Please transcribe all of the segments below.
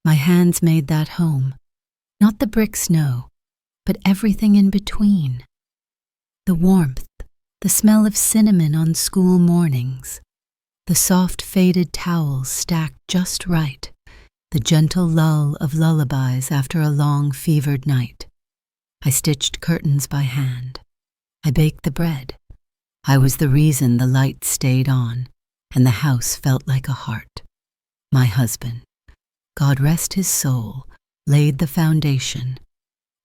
My hands made that home. Not the brick snow, but everything in between. The warmth, the smell of cinnamon on school mornings, the soft faded towels stacked just right, the gentle lull of lullabies after a long fevered night. I stitched curtains by hand. I baked the bread. I was the reason the lights stayed on, and the house felt like a heart. My husband, God rest his soul, laid the foundation,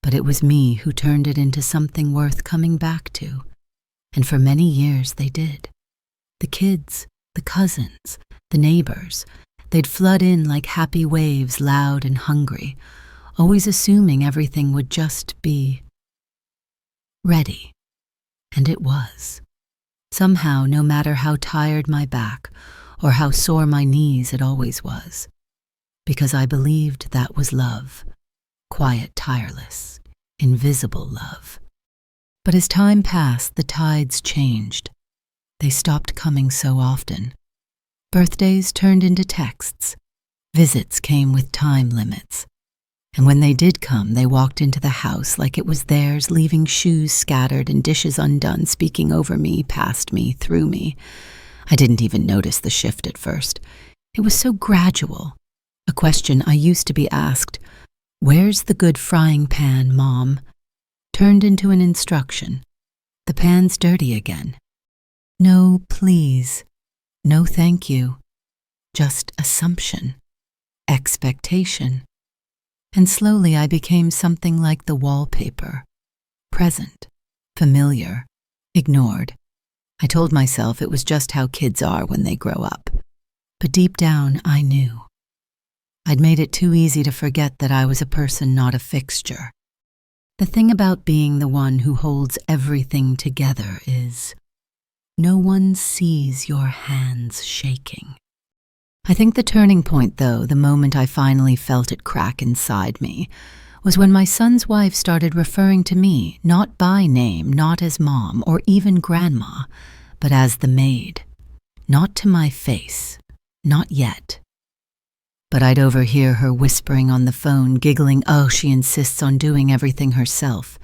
but it was me who turned it into something worth coming back to, and for many years they did. The kids, the cousins, the neighbors, they'd flood in like happy waves, loud and hungry, always assuming everything would just be ready. And it was. Somehow, no matter how tired my back or how sore my knees, it always was. Because I believed that was love, quiet, tireless, invisible love. But as time passed, the tides changed. They stopped coming so often. Birthdays turned into texts. Visits came with time limits. And when they did come, they walked into the house like it was theirs, leaving shoes scattered and dishes undone, speaking over me, past me, through me. I didn't even notice the shift at first. It was so gradual. A question I used to be asked, "Where's the good frying pan, Mom?" turned into an instruction. The pan's dirty again. No, please. No, thank you. Just assumption. Expectation. And slowly I became something like the wallpaper. Present. Familiar. Ignored. I told myself it was just how kids are when they grow up. But deep down, I knew. I'd made it too easy to forget that I was a person, not a fixture. The thing about being the one who holds everything together is no one sees your hands shaking. I think the turning point, though, the moment I finally felt it crack inside me, was when my son's wife started referring to me, not by name, not as Mom or even Grandma, but as the maid. Not to my face, not yet. But I'd overhear her whispering on the phone, giggling, "Oh, she insists on doing everything herself.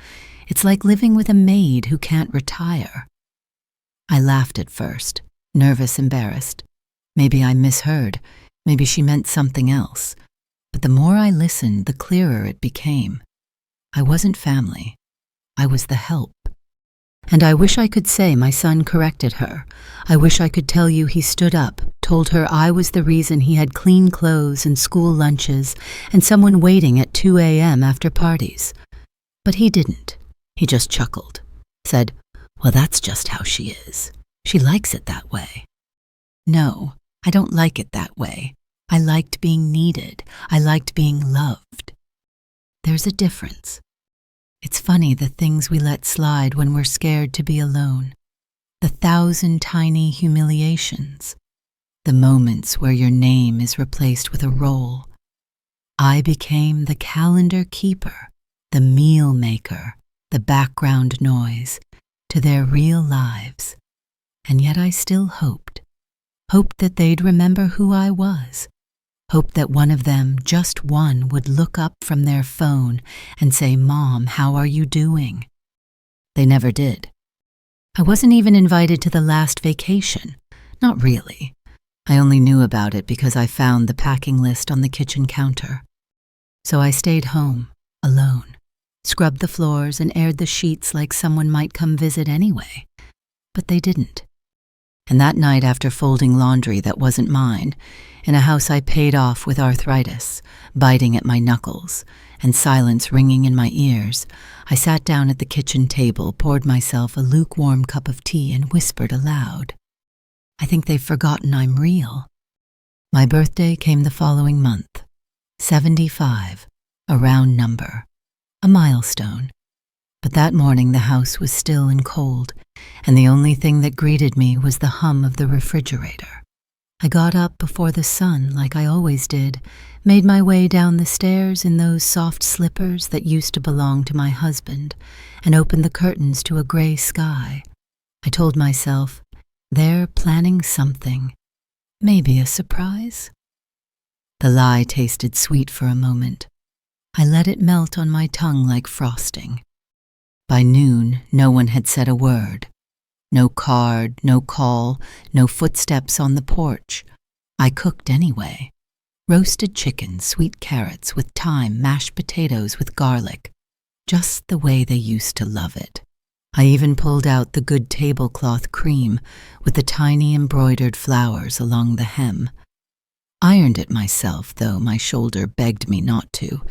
It's like living with a maid who can't retire." I laughed at first, nervous, embarrassed. Maybe I misheard. Maybe she meant something else. But the more I listened, the clearer it became. I wasn't family. I was the help. And I wish I could say my son corrected her. I wish I could tell you he stood up, told her I was the reason he had clean clothes and school lunches and someone waiting at 2 a.m. after parties. But he didn't. He just chuckled, said, "Well, that's just how she is. She likes it that way." No, I don't like it that way. I liked being needed. I liked being loved. There's a difference. It's funny the things we let slide when we're scared to be alone. The 1,000 tiny humiliations. The moments where your name is replaced with a role. I became the calendar keeper, the meal maker, the background noise to their real lives. And yet I still hoped that they'd remember who I was, hoped that one of them, just one, would look up from their phone and say, "Mom, how are you doing?" They never did. I wasn't even invited to the last vacation. Not really. I only knew about it because I found the packing list on the kitchen counter. So I stayed home, alone, scrubbed the floors and aired the sheets like someone might come visit anyway. But they didn't. And that night, after folding laundry that wasn't mine, in a house I paid off with arthritis, biting at my knuckles, and silence ringing in my ears, I sat down at the kitchen table, poured myself a lukewarm cup of tea, and whispered aloud, "I think they've forgotten I'm real." My birthday came the following month. 75, a round number, a milestone. But that morning the house was still and cold, and the only thing that greeted me was the hum of the refrigerator. I got up before the sun, like I always did, made my way down the stairs in those soft slippers that used to belong to my husband, and opened the curtains to a gray sky. I told myself, they're planning something, maybe a surprise. The lie tasted sweet for a moment. I let it melt on my tongue like frosting. By noon, no one had said a word. No card, no call, no footsteps on the porch. I cooked anyway. Roasted chicken, sweet carrots with thyme, mashed potatoes with garlic. Just the way they used to love it. I even pulled out the good tablecloth cream with the tiny embroidered flowers along the hem. Ironed it myself, though my shoulder begged me not to.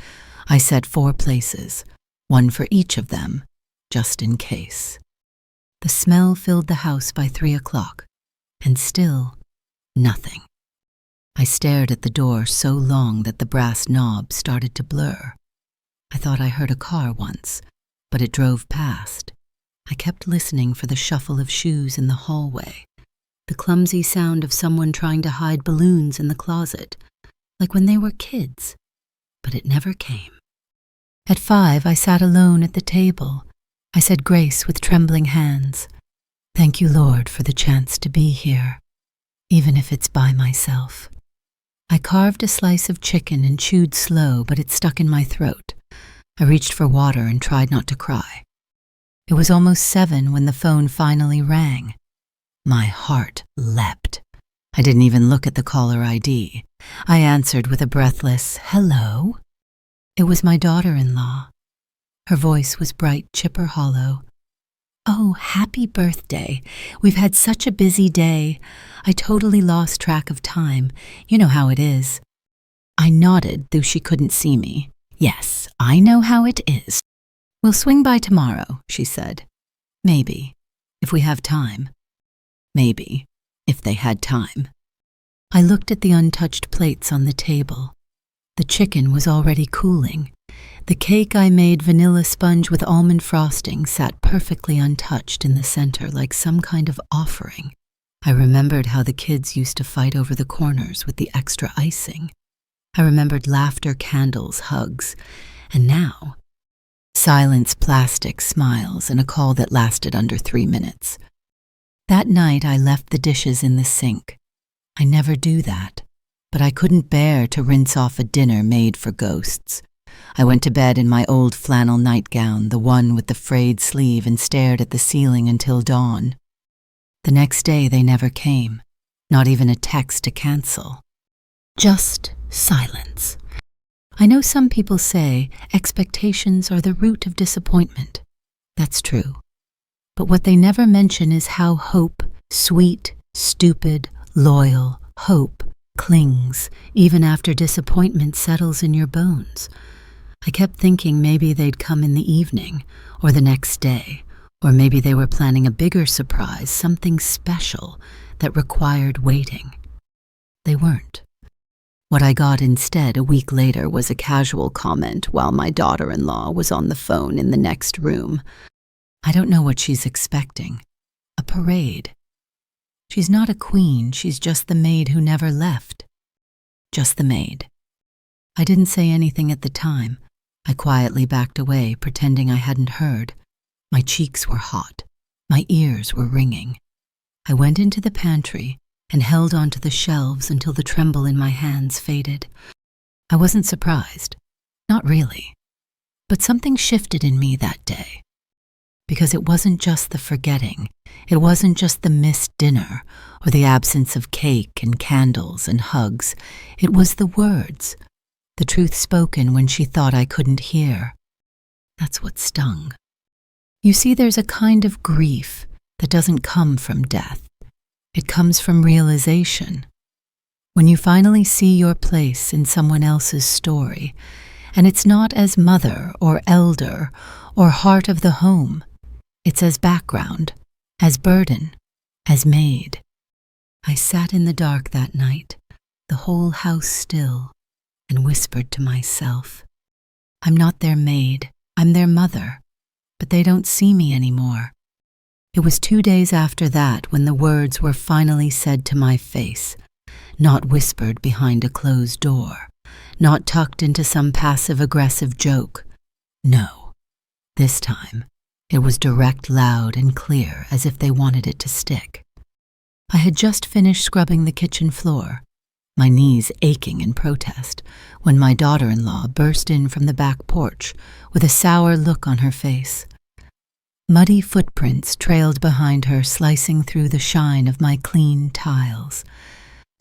I set 4 places, one for each of them, just in case. The smell filled the house by 3 o'clock, and still nothing. I stared at the door so long that the brass knob started to blur. I thought I heard a car once, but it drove past. I kept listening for the shuffle of shoes in the hallway, the clumsy sound of someone trying to hide balloons in the closet, like when they were kids, but it never came. At 5, I sat alone at the table. I said grace with trembling hands. Thank you, Lord, for the chance to be here, even if it's by myself. I carved a slice of chicken and chewed slow, but it stuck in my throat. I reached for water and tried not to cry. It was almost 7 when the phone finally rang. My heart leapt. I didn't even look at the caller ID. I answered with a breathless, "Hello?" It was my daughter-in-law. Her voice was bright, chipper hollow. "Oh, happy birthday. We've had such a busy day. I totally lost track of time. You know how it is." I nodded, though she couldn't see me. "Yes, I know how it is." "We'll swing by tomorrow," she said. "Maybe, if we have time." Maybe, if they had time. I looked at the untouched plates on the table. The chicken was already cooling. The cake I made, vanilla sponge with almond frosting, sat perfectly untouched in the center like some kind of offering. I remembered how the kids used to fight over the corners with the extra icing. I remembered laughter, candles, hugs, and now, silence, plastic, smiles, and a call that lasted under 3 minutes. That night I left the dishes in the sink. I never do that, but I couldn't bear to rinse off a dinner made for ghosts. I went to bed in my old flannel nightgown, the one with the frayed sleeve, and stared at the ceiling until dawn. The next day they never came, not even a text to cancel. Just silence. I know some people say expectations are the root of disappointment. That's true. But what they never mention is how hope, sweet, stupid, loyal, hope, clings even after disappointment settles in your bones. I kept thinking maybe they'd come in the evening, or the next day, or maybe they were planning a bigger surprise, something special that required waiting. They weren't. What I got instead a week later was a casual comment while my daughter-in-law was on the phone in the next room. I don't know what she's expecting. A parade. She's not a queen, she's just the maid who never left. Just the maid. I didn't say anything at the time. I quietly backed away, pretending I hadn't heard. My cheeks were hot. My ears were ringing. I went into the pantry and held onto the shelves until the tremble in my hands faded. I wasn't surprised. Not really. But something shifted in me that day. Because it wasn't just the forgetting. It wasn't just the missed dinner or the absence of cake and candles and hugs. It was the words. The truth spoken when she thought I couldn't hear. That's what stung. You see, there's a kind of grief that doesn't come from death. It comes from realization. When you finally see your place in someone else's story, and it's not as mother or elder or heart of the home, it's as background, as burden, as maid. I sat in the dark that night, the whole house still, and whispered to myself, I'm not their maid, I'm their mother, but they don't see me anymore. It was 2 days after that when the words were finally said to my face, not whispered behind a closed door, not tucked into some passive-aggressive joke. No, this time it was direct, loud, and clear, as if they wanted it to stick. I had just finished scrubbing the kitchen floor. my knees aching in protest, when my daughter-in-law burst in from the back porch with a sour look on her face. Muddy footprints trailed behind her, slicing through the shine of my clean tiles.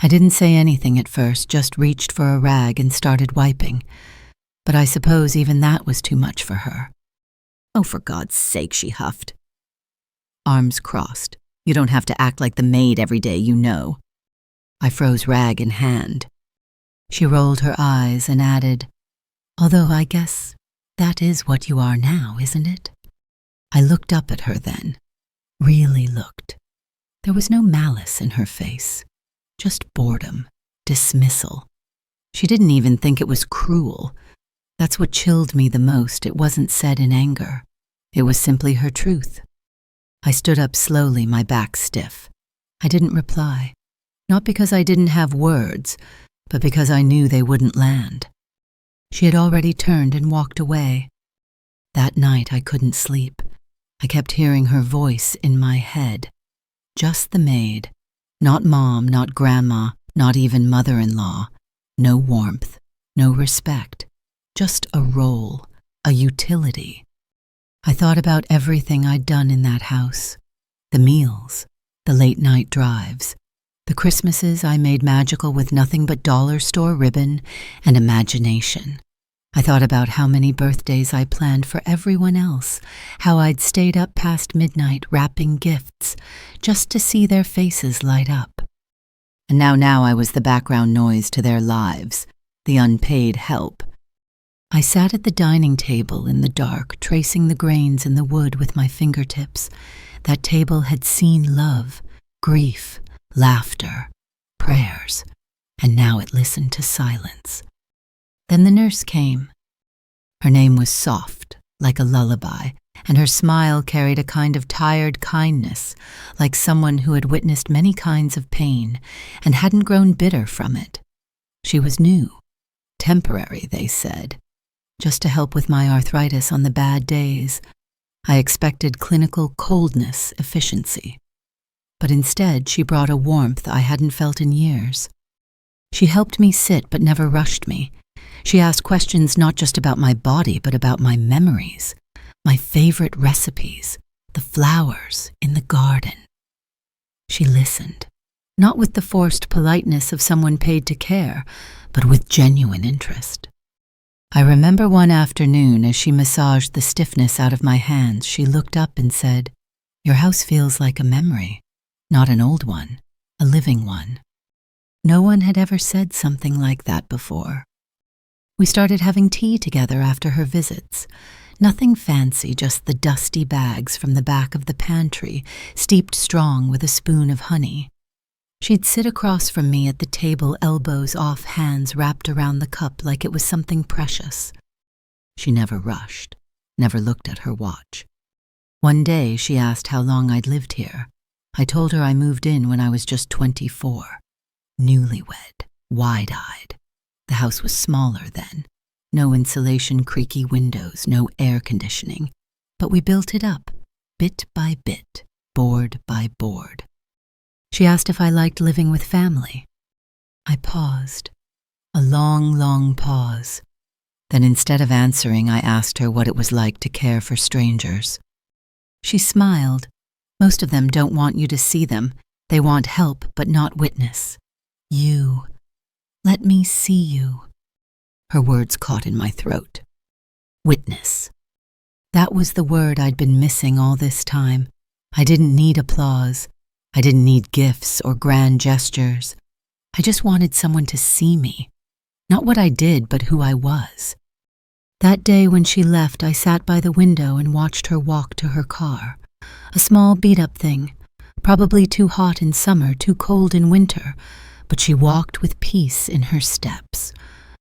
I didn't say anything at first, just reached for a rag and started wiping. But I suppose even that was too much for her. "Oh, for God's sake," she huffed. Arms crossed. "You don't have to act like the maid every day, you know." I froze, rag in hand. She rolled her eyes and added, "Although I guess that is what you are now, isn't it?" I looked up at her then, really looked. There was no malice in her face, just boredom, dismissal. She didn't even think it was cruel. That's what chilled me the most. It wasn't said in anger. It was simply her truth. I stood up slowly, my back stiff. I didn't reply, not because I didn't have words, but because I knew they wouldn't land. She had already turned and walked away. That night I couldn't sleep. I kept hearing her voice in my head. Just the maid. Not mom, not grandma, not even mother-in-law. No warmth, no respect. Just a role, a utility. I thought about everything I'd done in that house. The meals, the late-night drives, the Christmases I made magical with nothing but dollar store ribbon and imagination. I thought about how many birthdays I planned for everyone else, how I'd stayed up past midnight wrapping gifts just to see their faces light up. And now I was the background noise to their lives, the unpaid help. I sat at the dining table in the dark, tracing the grains in the wood with my fingertips. That table had seen love, grief, laughter, prayers, and now it listened to silence. Then the nurse came. Her name was soft, like a lullaby, and her smile carried a kind of tired kindness, like someone who had witnessed many kinds of pain and hadn't grown bitter from it. She was new, temporary, they said, just to help with my arthritis on the bad days. I expected clinical coldness, efficiency. But instead, she brought a warmth I hadn't felt in years. She helped me sit but never rushed me. She asked questions not just about my body, but about my memories, my favorite recipes, the flowers in the garden. She listened, not with the forced politeness of someone paid to care, but with genuine interest. I remember one afternoon as she massaged the stiffness out of my hands, she looked up and said, "Your house feels like a memory, not an old one, a living one." No one had ever said something like that before. We started having tea together after her visits. Nothing fancy, just the dusty bags from the back of the pantry, steeped strong with a spoon of honey. She'd sit across from me at the table, elbows off, hands wrapped around the cup like it was something precious. She never rushed, never looked at her watch. One day she asked how long I'd lived here. I told her I moved in when I was just 24. Newlywed, wide-eyed. The house was smaller then. No insulation, creaky windows, no air conditioning. But we built it up, bit by bit, board by board. She asked if I liked living with family. I paused, a long, long pause. Then instead of answering, I asked her what it was like to care for strangers. She smiled. Most of them don't want you to see them. They want help, but not witness. You. Let me see you. Her words caught in my throat. Witness. That was the word I'd been missing all this time. I didn't need applause. I didn't need gifts or grand gestures. I just wanted someone to see me. Not what I did, but who I was. That day when she left, I sat by the window and watched her walk to her car. A small beat-up thing. Probably too hot in summer, too cold in winter. But she walked with peace in her steps.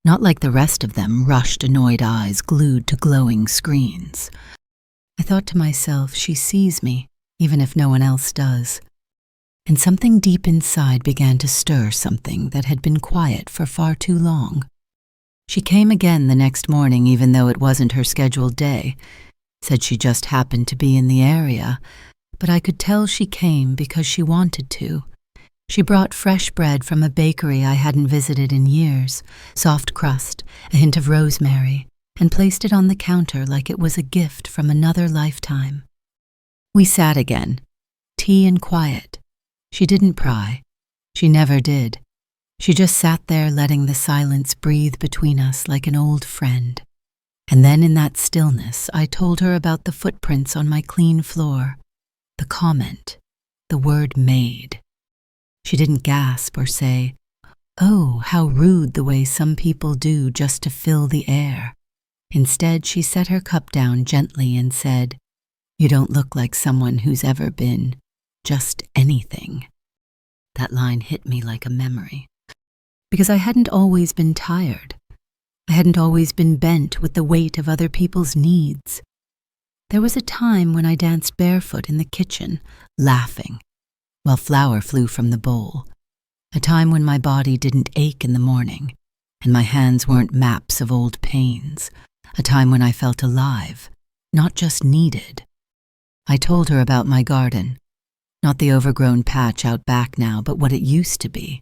Not like the rest of them, rushed, annoyed eyes glued to glowing screens. I thought to myself, she sees me, even if no one else does. And something deep inside began to stir, something that had been quiet for far too long. She came again the next morning, even though it wasn't her scheduled day. Said she just happened to be in the area, but I could tell she came because she wanted to. She brought fresh bread from a bakery I hadn't visited in years, soft crust, a hint of rosemary, and placed it on the counter like it was a gift from another lifetime. We sat again, tea and quiet. She didn't pry. She never did. She just sat there letting the silence breathe between us like an old friend. And then in that stillness, I told her about the footprints on my clean floor, the comment, the word Maid. She didn't gasp or say, "Oh, how rude the way some people do just to fill the air." Instead, she set her cup down gently and said, "You don't look like someone who's ever been just anything." That line hit me like a memory, because I hadn't always been tired. I hadn't always been bent with the weight of other people's needs. There was a time when I danced barefoot in the kitchen, laughing, while flour flew from the bowl. A time when my body didn't ache in the morning, and my hands weren't maps of old pains. A time when I felt alive, not just needed. I told her about my garden, not the overgrown patch out back now, but what it used to be.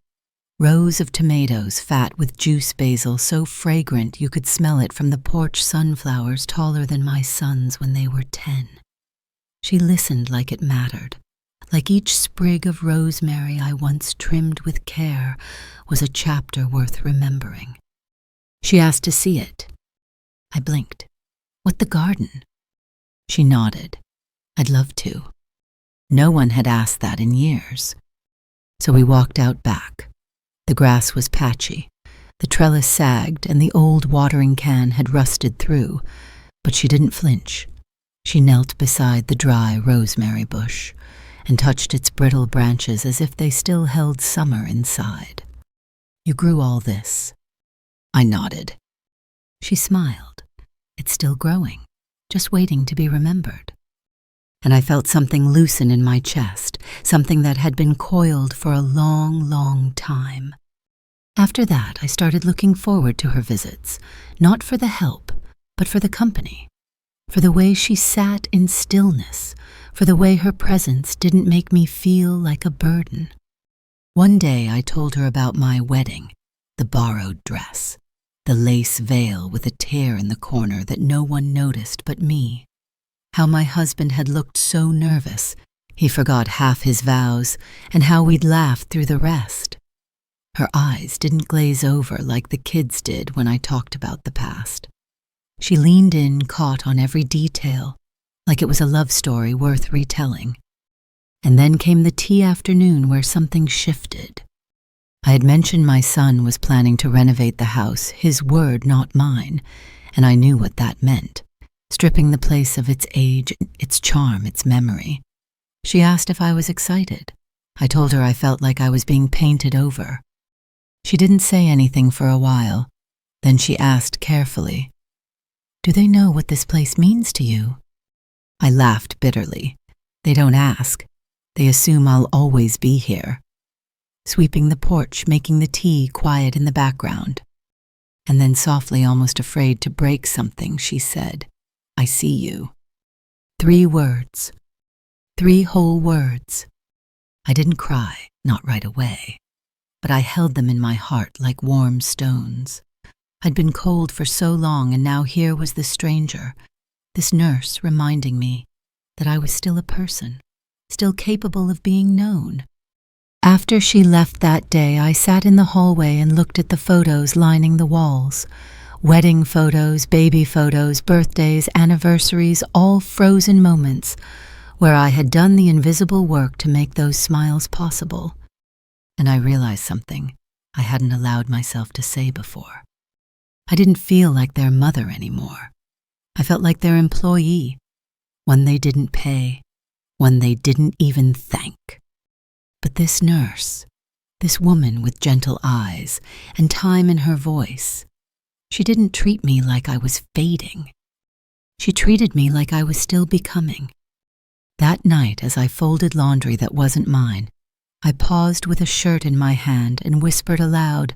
Rows of tomatoes, fat with juice basil, so fragrant you could smell it from the porch sunflowers taller than my sons when they were 10. She listened like it mattered, like each sprig of rosemary I once trimmed with care was a chapter worth remembering. She asked to see it. I blinked. "What, the garden?" She nodded. "I'd love to." No one had asked that in years. So we walked out back. The grass was patchy, the trellis sagged, and the old watering can had rusted through, but she didn't flinch. She knelt beside the dry rosemary bush and touched its brittle branches as if they still held summer inside. "You grew all this." I nodded. She smiled. "It's still growing, just waiting to be remembered." And I felt something loosen in my chest, something that had been coiled for a long, long time. After that, I started looking forward to her visits, not for the help, but for the company, for the way she sat in stillness, for the way her presence didn't make me feel like a burden. One day I told her about my wedding, the borrowed dress, the lace veil with a tear in the corner that no one noticed but me. How my husband had looked so nervous, he forgot half his vows, and how we'd laughed through the rest. Her eyes didn't glaze over like the kids did when I talked about the past. She leaned in, caught on every detail, like it was a love story worth retelling. And then came the tea afternoon where something shifted. I had mentioned my son was planning to renovate the house, his word, not mine, and I knew what that meant. Stripping the place of its age, its charm, its memory. She asked if I was excited. I told her I felt like I was being painted over. She didn't say anything for a while. Then she asked carefully, "Do they know what this place means to you?" I laughed bitterly. They don't ask. They assume I'll always be here. Sweeping the porch, making the tea quiet in the background. And then softly, almost afraid to break something, she said, "I see you." 3 words. 3 whole words. I didn't cry, not right away, but I held them in my heart like warm stones. I'd been cold for so long, and now here was the stranger, this nurse reminding me that I was still a person, still capable of being known. After she left that day, I sat in the hallway and looked at the photos lining the walls. Wedding photos, baby photos, birthdays, anniversaries, all frozen moments where I had done the invisible work to make those smiles possible. And I realized something I hadn't allowed myself to say before. I didn't feel like their mother anymore. I felt like their employee, one they didn't pay, one they didn't even thank. But this nurse, this woman with gentle eyes and time in her voice, she didn't treat me like I was fading. She treated me like I was still becoming. That night, as I folded laundry that wasn't mine, I paused with a shirt in my hand and whispered aloud,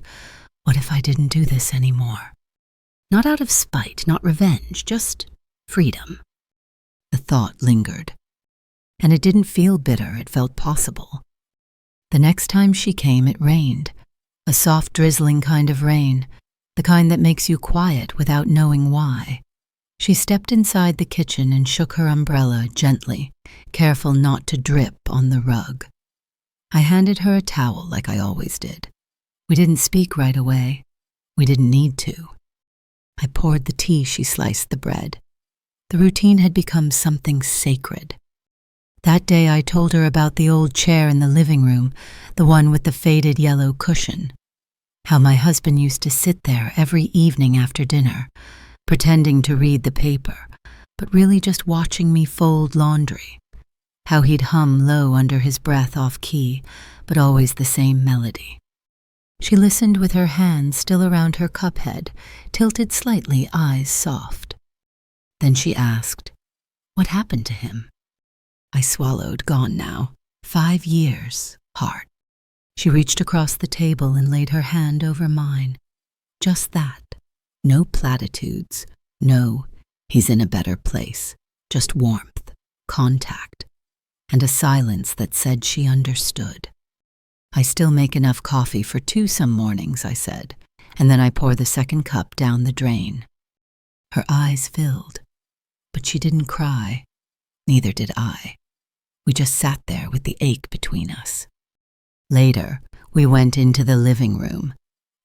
"What if I didn't do this anymore?" Not out of spite, not revenge, just freedom. The thought lingered. And it didn't feel bitter, it felt possible. The next time she came, it rained. A soft, drizzling kind of rain, the kind that makes you quiet without knowing why. She stepped inside the kitchen and shook her umbrella gently, careful not to drip on the rug. I handed her a towel like I always did. We didn't speak right away. We didn't need to. I poured the tea, she sliced the bread. The routine had become something sacred. That day I told her about the old chair in the living room, the one with the faded yellow cushion. How my husband used to sit there every evening after dinner, pretending to read the paper, but really just watching me fold laundry. How he'd hum low under his breath off key, but always the same melody. She listened with her hands still around her cup head, tilted slightly, eyes soft. Then she asked, "What happened to him?" I swallowed, gone now. 5 years, heart. She reached across the table and laid her hand over mine. Just that. No platitudes. No, he's in a better place. Just warmth, contact, and a silence that said she understood. I still make enough coffee for 2 some mornings, I said, and then I pour the second cup down the drain. Her eyes filled, but she didn't cry. Neither did I. We just sat there with the ache between us. Later, we went into the living room.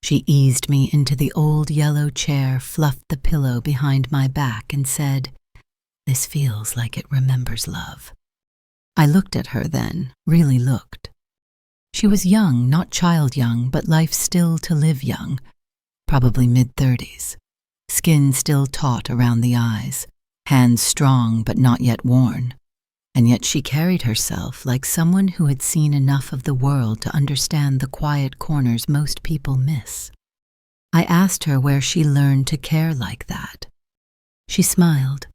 She eased me into the old yellow chair, fluffed the pillow behind my back, and said, "This feels like it remembers love." I looked at her then, really looked. She was young, not child young, but life still to live young, probably mid-30s. Skin still taut around the eyes, hands strong but not yet worn. And yet she carried herself like someone who had seen enough of the world to understand the quiet corners most people miss. I asked her where she learned to care like that. She smiled.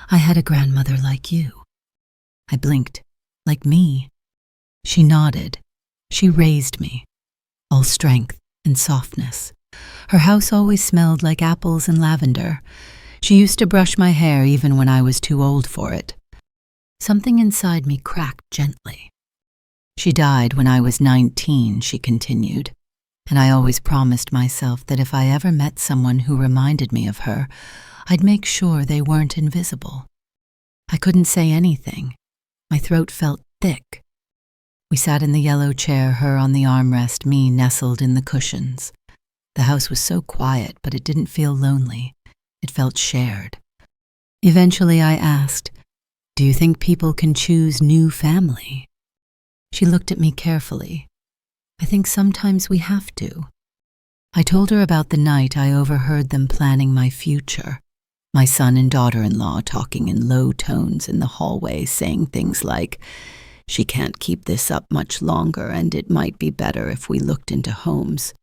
"I had a grandmother like you." I blinked. "Like me?" She nodded. She raised me, all strength and softness. Her house always smelled like apples and lavender. She used to brush my hair even when I was too old for it. Something inside me cracked gently. "She died when I was 19, she continued, and I always promised myself that if I ever met someone who reminded me of her, I'd make sure they weren't invisible. I couldn't say anything. My throat felt thick. We sat in the yellow chair, her on the armrest, me nestled in the cushions. The house was so quiet, but it didn't feel lonely. It felt shared. Eventually I asked, "Do you think people can choose new family?" She looked at me carefully. "I think sometimes we have to." I told her about the night I overheard them planning my future. My son and daughter-in-law talking in low tones in the hallway, saying things like, "She can't keep this up much longer, and it might be better if we looked into homes."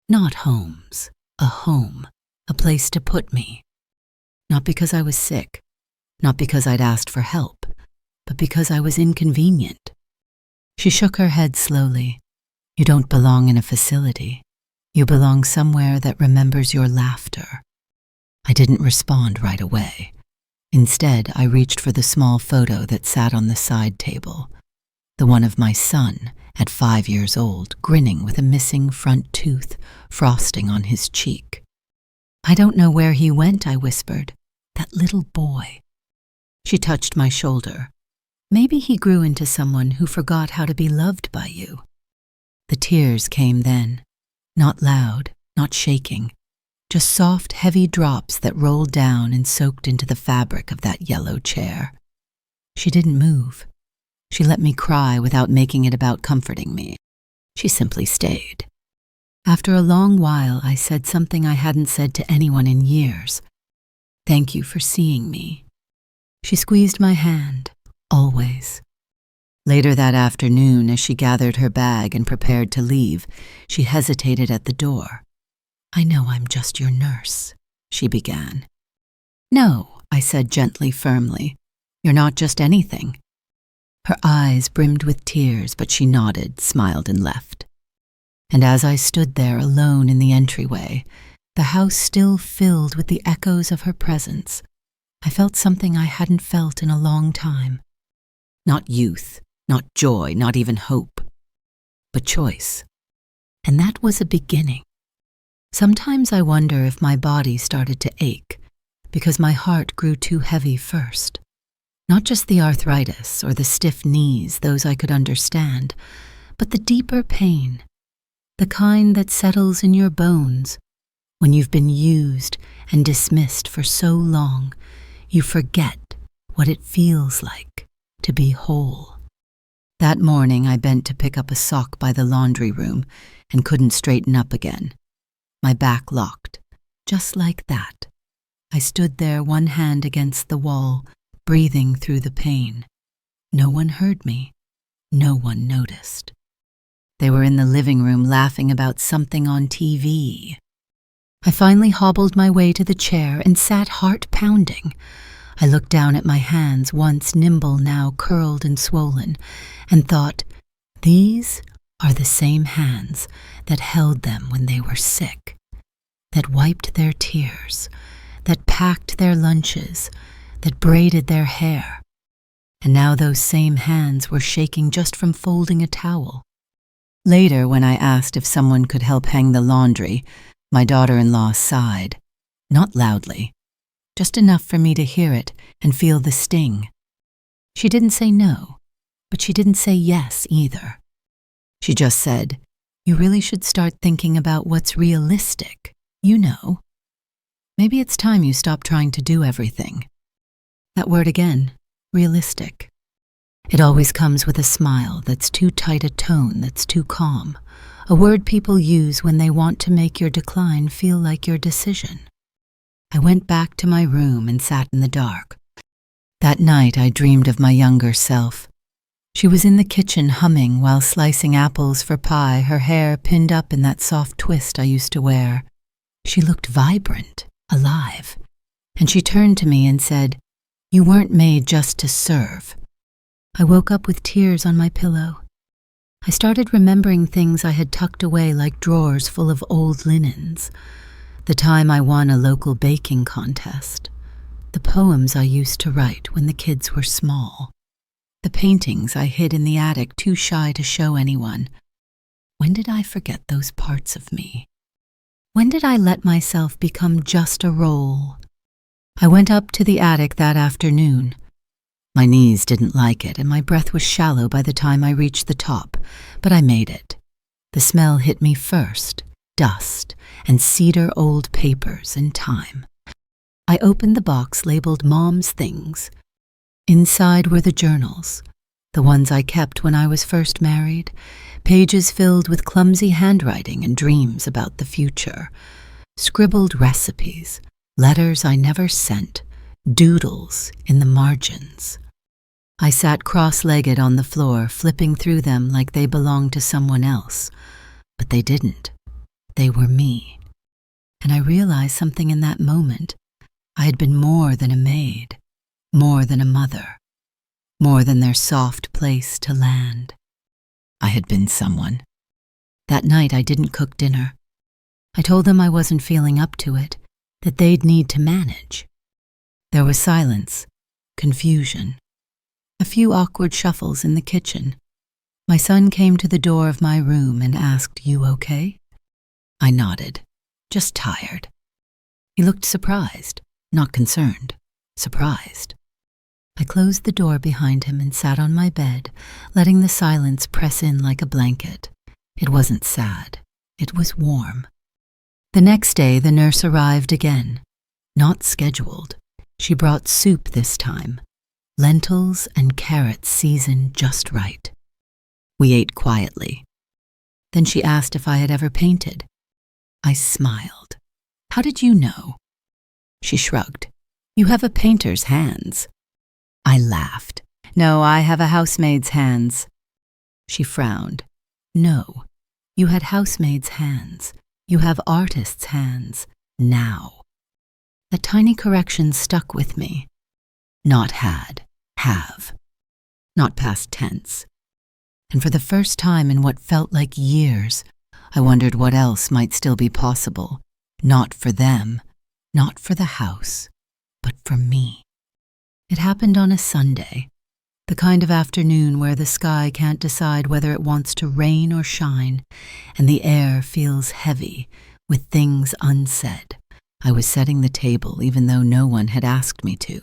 Not homes, a home, a place to put me. Not because I was sick, not because I'd asked for help, but because I was inconvenient. She shook her head slowly. "You don't belong in a facility. You belong somewhere that remembers your laughter." I didn't respond right away. Instead, I reached for the small photo that sat on the side table, the one of my son at 5 years old, grinning with a missing front tooth frosting on his cheek. "I don't know where he went," I whispered. "That little boy." She touched my shoulder. "Maybe he grew into someone who forgot how to be loved by you." The tears came then, not loud, not shaking, just soft, heavy drops that rolled down and soaked into the fabric of that yellow chair. She didn't move. She let me cry without making it about comforting me. She simply stayed. After a long while, I said something I hadn't said to anyone in years. "Thank you for seeing me." She squeezed my hand, always. Later that afternoon, as she gathered her bag and prepared to leave, she hesitated at the door. "I know I'm just your nurse," she began. "No," I said gently, firmly. "You're not just anything." Her eyes brimmed with tears, but she nodded, smiled, and left. And as I stood there alone in the entryway, the house still filled with the echoes of her presence, I felt something I hadn't felt in a long time. Not youth, not joy, not even hope. but choice. And that was a beginning. Sometimes I wonder if my body started to ache because my heart grew too heavy first. Not just the arthritis or the stiff knees, those I could understand, but the deeper pain, the kind that settles in your bones when you've been used and dismissed for so long, you forget what it feels like to be whole. That morning I bent to pick up a sock by the laundry room and couldn't straighten up again. My back locked, just like that. I stood there, one hand against the wall, breathing through the pain. No one heard me. No one noticed. They were in the living room laughing about something on TV. I finally hobbled my way to the chair and sat heart pounding. I looked down at my hands, once nimble, now curled and swollen, and thought, these are the same hands that held them when they were sick, that wiped their tears, that packed their lunches, that braided their hair. And now those same hands were shaking just from folding a towel. Later, when I asked if someone could help hang the laundry, my daughter-in-law sighed, not loudly, just enough for me to hear it and feel the sting. She didn't say no, but she didn't say yes either. She just said, you really should start thinking about what's realistic, you know. Maybe it's time you stop trying to do everything. That word again, realistic. It always comes with a smile that's too tight a tone, that's too calm, a word people use when they want to make your decline feel like your decision. I went back to my room and sat in the dark. That night I dreamed of my younger self. She was in the kitchen humming while slicing apples for pie, her hair pinned up in that soft twist I used to wear. She looked vibrant, alive, and she turned to me and said, "You weren't made just to serve." I woke up with tears on my pillow. I started remembering things I had tucked away like drawers full of old linens. The time I won a local baking contest. The poems I used to write when the kids were small. The paintings I hid in the attic, too shy to show anyone. When did I forget those parts of me? When did I let myself become just a role? I went up to the attic that afternoon. My knees didn't like it, and my breath was shallow by the time I reached the top, but I made it. The smell hit me first, dust and cedar old papers and time. I opened the box labeled Mom's Things. Inside were the journals, the ones I kept when I was first married, pages filled with clumsy handwriting and dreams about the future, scribbled recipes, letters I never sent, doodles in the margins. I sat cross-legged on the floor, flipping through them like they belonged to someone else, but they didn't. They were me. And I realized something in that moment. I had been more than a maid, more than a mother, more than their soft place to land. I had been someone. That night I didn't cook dinner. I told them I wasn't feeling up to it, that they'd need to manage. There was silence, confusion, a few awkward shuffles in the kitchen. My son came to the door of my room and asked, "You okay?" I nodded, just tired. He looked surprised, not concerned, surprised. I closed the door behind him and sat on my bed, letting the silence press in like a blanket. It wasn't sad. It was warm. The next day, the nurse arrived again. Not scheduled. She brought soup this time. Lentils and carrots seasoned just right. We ate quietly. Then she asked if I had ever painted. I smiled. "How did you know?" She shrugged. "You have a painter's hands." I laughed. "No, I have a housemaid's hands." She frowned. "No, you had housemaid's hands. You have artist's hands. Now." That tiny correction stuck with me. Not had, have. Not past tense. And for the first time in what felt like years, I wondered what else might still be possible. Not for them, not for the house, but for me. It happened on a Sunday. The The kind of afternoon where the sky can't decide whether it wants to rain or shine, and the air feels heavy with things unsaid. I was setting the table even though no one had asked me to.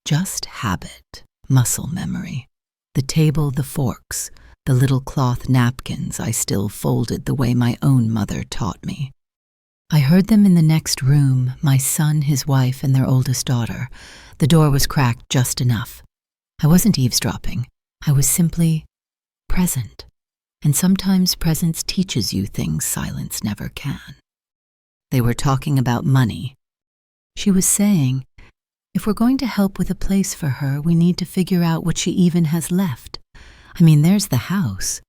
Just habit, muscle memory. The table, the forks, the little cloth napkins I still folded the way my own mother taught me. I heard them in the next room, my son, his wife, and their oldest daughter. The door was cracked just enough. I wasn't eavesdropping. I was simply present. And sometimes presence teaches you things silence never can. They were talking about money. She was saying, if we're going to help with a place for her, we need to figure out what she even has left. I mean, there's the house.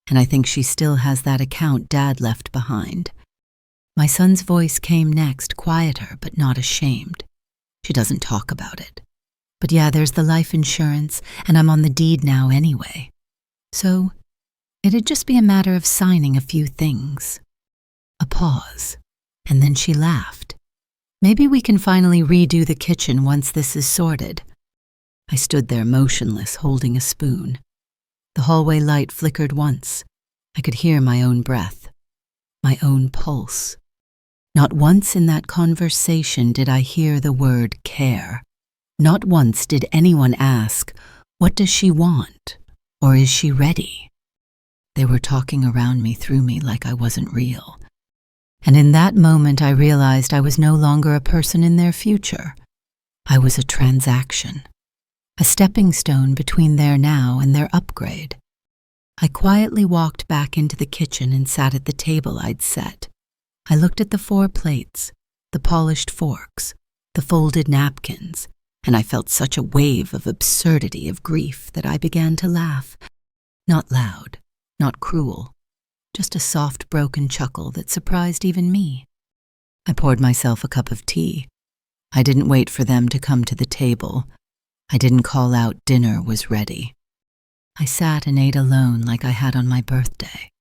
And I think she still has that account Dad left behind. My son's voice came next, quieter but not ashamed. She doesn't talk about it. But yeah, there's the life insurance, and I'm on the deed now anyway. So, it'd just be a matter of signing a few things. A pause, and then she laughed. Maybe we can finally redo the kitchen once this is sorted. I stood there motionless, holding a spoon. The hallway light flickered once. I could hear my own breath, my own pulse. Not once in that conversation did I hear the word care. Not once did anyone ask, what does she want, or is she ready? They were talking around me through me like I wasn't real. And in that moment I realized I was no longer a person in their future. I was a transaction, a stepping stone between their now and their upgrade. I quietly walked back into the kitchen and sat at the table I'd set. I looked at the 4 plates, the polished forks, the folded napkins, and I felt such a wave of absurdity of grief that I began to laugh. Not loud, not cruel, just a soft, broken chuckle that surprised even me. I poured myself a cup of tea. I didn't wait for them to come to the table. I didn't call out dinner was ready. I sat and ate alone like I had on my birthday.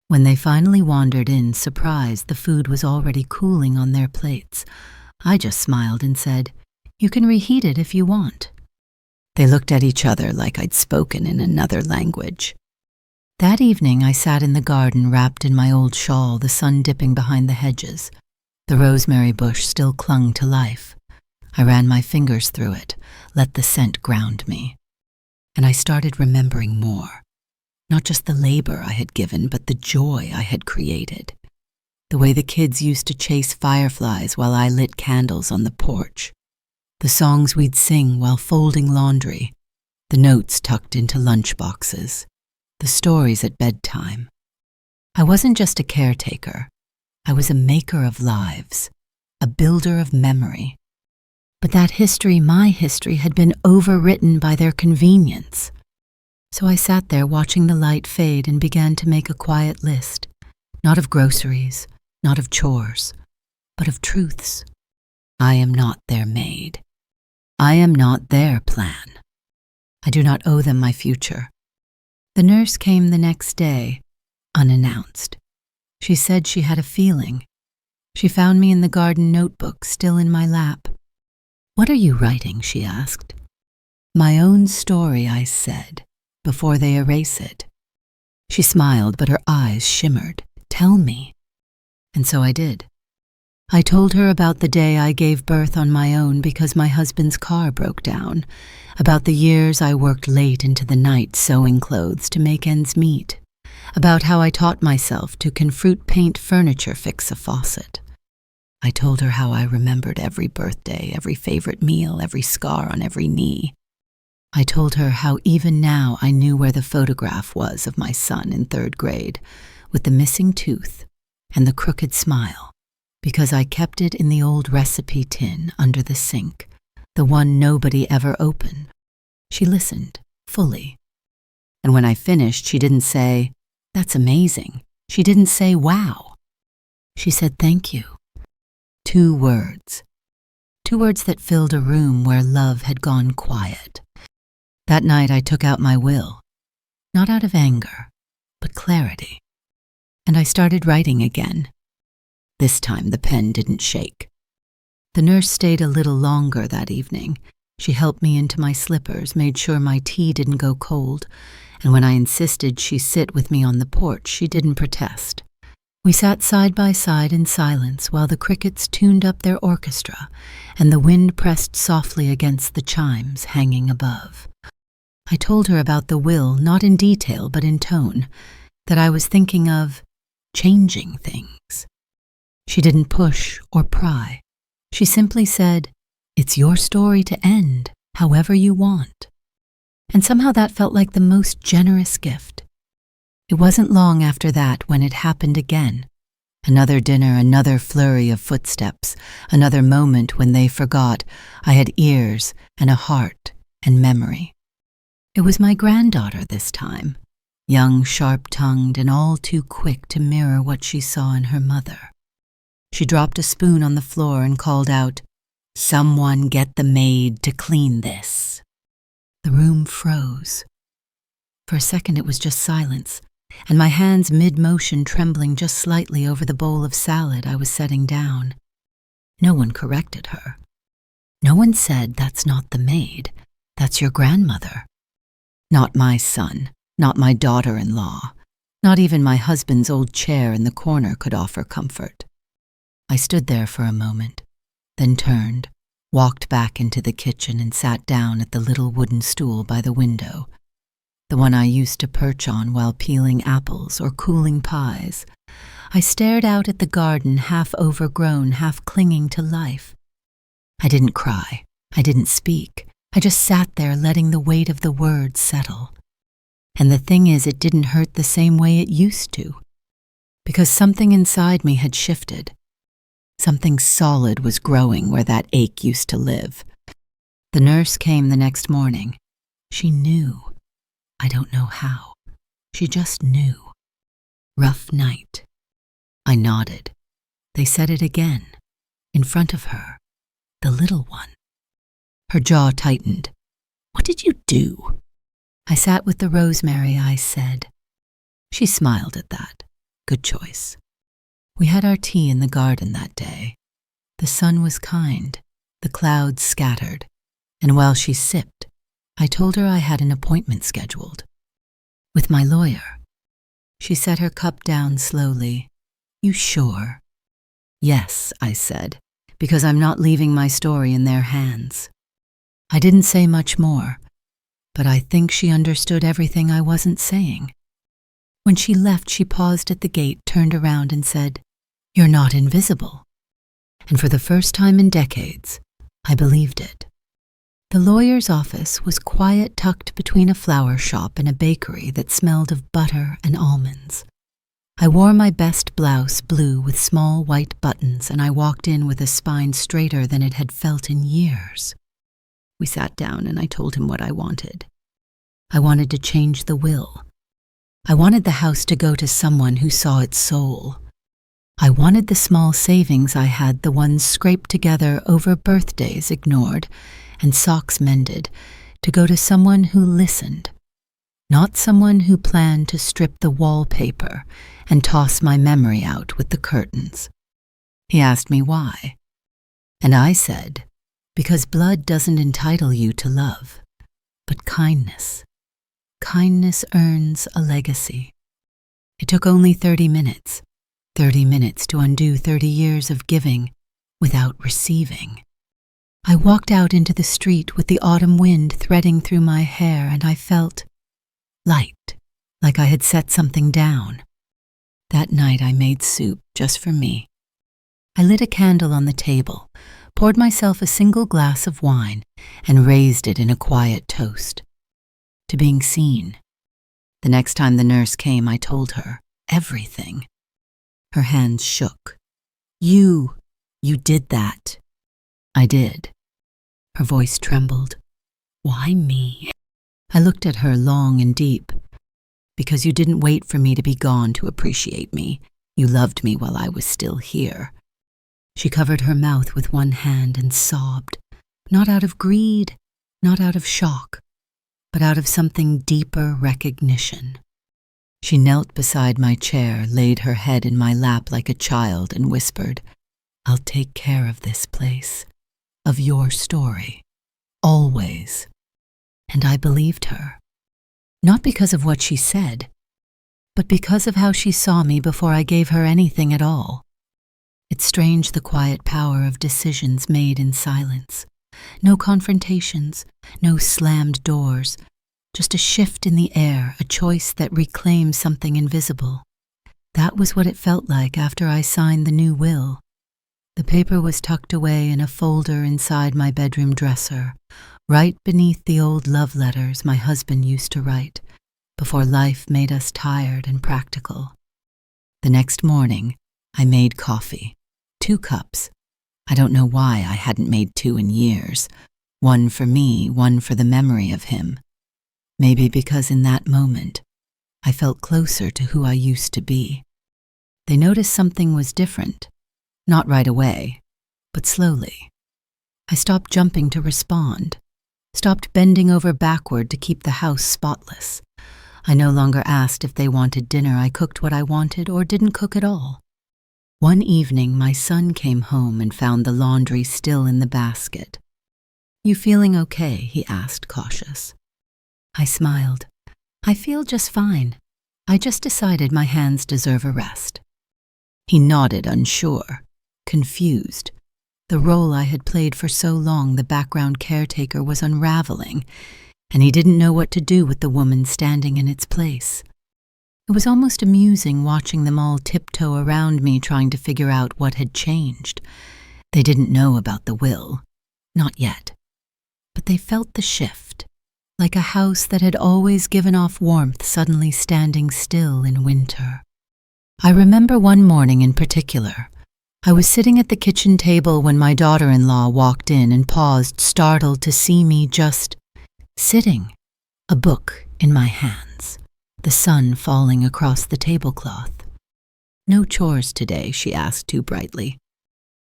When they finally wandered in, surprised the food was already cooling on their plates, I just smiled and said, "You can reheat it if you want." They looked at each other like I'd spoken in another language. That evening I sat in the garden wrapped in my old shawl, the sun dipping behind the hedges. The rosemary bush still clung to life. I ran my fingers through it, let the scent ground me. And I started remembering more. Not just the labor I had given, but the joy I had created. The way the kids used to chase fireflies while I lit candles on the porch. The songs we'd sing while folding laundry. The notes tucked into lunch boxes. The stories at bedtime. I wasn't just a caretaker. I was a maker of lives, a builder of memory. But that history, my history, had been overwritten by their convenience. So I sat there watching the light fade and began to make a quiet list, not of groceries, not of chores, but of truths. I am not their maid. I am not their plan. I do not owe them my future. The nurse came the next day, unannounced. She said she had a feeling. She found me in the garden notebook, still in my lap. "What are you writing?" she asked. "My own story," I said, "before they erase it." She smiled, but her eyes shimmered. "Tell me." And so I did. I told her about the day I gave birth on my own because my husband's car broke down, about the years I worked late into the night sewing clothes to make ends meet, about how I taught myself to can fruit paint furniture fix a faucet. I told her how I remembered every birthday, every favorite meal, every scar on every knee. I told her how even now I knew where the photograph was of my son in 3rd grade, with the missing tooth and the crooked smile, because I kept it in the old recipe tin under the sink, the one nobody ever opened. She listened, fully. And when I finished, she didn't say, "That's amazing." She didn't say, "Wow." She said, "Thank you." 2 words. 2 words that filled a room where love had gone quiet. That night I took out my will, not out of anger, but clarity. And I started writing again. This time the pen didn't shake. The nurse stayed a little longer that evening, She helped me into my slippers, made sure my tea didn't go cold, and when I insisted she sit with me on the porch, she didn't protest. We sat side by side in silence while the crickets tuned up their orchestra and the wind pressed softly against the chimes hanging above. I told her about the will, not in detail but in tone, that I was thinking of changing things. She didn't push or pry. She simply said, "It's your story to end, however you want." And somehow that felt like the most generous gift. It wasn't long after that when it happened again. Another dinner, another flurry of footsteps, another moment when they forgot I had ears and a heart and memory. It was my granddaughter this time, young, sharp-tongued, and all too quick to mirror what she saw in her mother. She dropped a spoon on the floor and called out, "Someone get the maid to clean this." The room froze. For a second it was just silence, and my hands mid-motion trembling just slightly over the bowl of salad I was setting down. No one corrected her. No one said, "That's not the maid, that's your grandmother." Not my son, not my daughter-in-law, not even my husband's old chair in the corner could offer comfort. I stood there for a moment, then turned, walked back into the kitchen and sat down at the little wooden stool by the window, the one I used to perch on while peeling apples or cooling pies. I stared out at the garden, half overgrown, half clinging to life. I didn't cry. I didn't speak. I just sat there letting the weight of the words settle. And the thing is, it didn't hurt the same way it used to, because something inside me had shifted. Something solid was growing where that ache used to live. The nurse came the next morning. She knew. I don't know how. She just knew. Rough night. I nodded. They said it again, in front of her, the little one. Her jaw tightened. "What did you do?" "I sat with the rosemary," I said. She smiled at that. Good choice. We had our tea in the garden that day. The sun was kind, the clouds scattered, and while she sipped, I told her I had an appointment scheduled. With my lawyer. She set her cup down slowly. "You sure?" "Yes," I said, "because I'm not leaving my story in their hands." I didn't say much more, but I think she understood everything I wasn't saying. When she left, she paused at the gate, turned around and said, "You're not invisible." And for the first time in decades, I believed it. The lawyer's office was quiet, tucked between a flower shop and a bakery that smelled of butter and almonds. I wore my best blouse, blue with small white buttons, and I walked in with a spine straighter than it had felt in years. We sat down and I told him what I wanted. I wanted to change the will. I wanted the house to go to someone who saw its soul. I wanted the small savings I had, the ones scraped together over birthdays ignored and socks mended, to go to someone who listened, not someone who planned to strip the wallpaper and toss my memory out with the curtains. He asked me why, and I said, because blood doesn't entitle you to love, but kindness. Kindness earns a legacy. It took only 30 minutes to undo 30 years of giving without receiving. I walked out into the street with the autumn wind threading through my hair, and I felt light, like I had set something down. That night I made soup just for me. I lit a candle on the table, poured myself a single glass of wine, and raised it in a quiet toast to being seen. The next time the nurse came, I told her everything. Her hands shook. You did that." "I did." Her voice trembled. "Why me?" I looked at her long and deep. "Because you didn't wait for me to be gone to appreciate me. You loved me while I was still here." She covered her mouth with one hand and sobbed, not out of greed, not out of shock, but out of something deeper recognition. She knelt beside my chair, laid her head in my lap like a child, and whispered, "I'll take care of this place, of your story, always. And I believed her. Not because of what she said, but because of how she saw me before I gave her anything at all. It's strange the quiet power of decisions made in silence. No confrontations, no slammed doors, just a shift in the air, a choice that reclaims something invisible. That was what it felt like after I signed the new will. The paper was tucked away in a folder inside my bedroom dresser, right beneath the old love letters my husband used to write, before life made us tired and practical. The next morning, I made coffee. 2 cups. I don't know why I hadn't made 2 in years. One for me, one for the memory of him. Maybe because in that moment, I felt closer to who I used to be. They noticed something was different. Not right away, but slowly. I stopped jumping to respond, stopped bending over backward to keep the house spotless. I no longer asked if they wanted dinner. I cooked what I wanted or didn't cook at all. One evening, my son came home and found the laundry still in the basket. "You feeling okay?" he asked, cautious. I smiled. "I feel just fine. I just decided my hands deserve a rest." He nodded, unsure, confused. The role I had played for so long, the background caretaker, was unraveling, and he didn't know what to do with the woman standing in its place. It was almost amusing watching them all tiptoe around me trying to figure out what had changed. They didn't know about the will. Not yet. But they felt the shift, like a house that had always given off warmth suddenly standing still in winter. I remember one morning in particular. I was sitting at the kitchen table when my daughter-in-law walked in and paused, startled to see me just sitting, a book in my hands, the sun falling across the tablecloth. "No chores today?" she asked too brightly.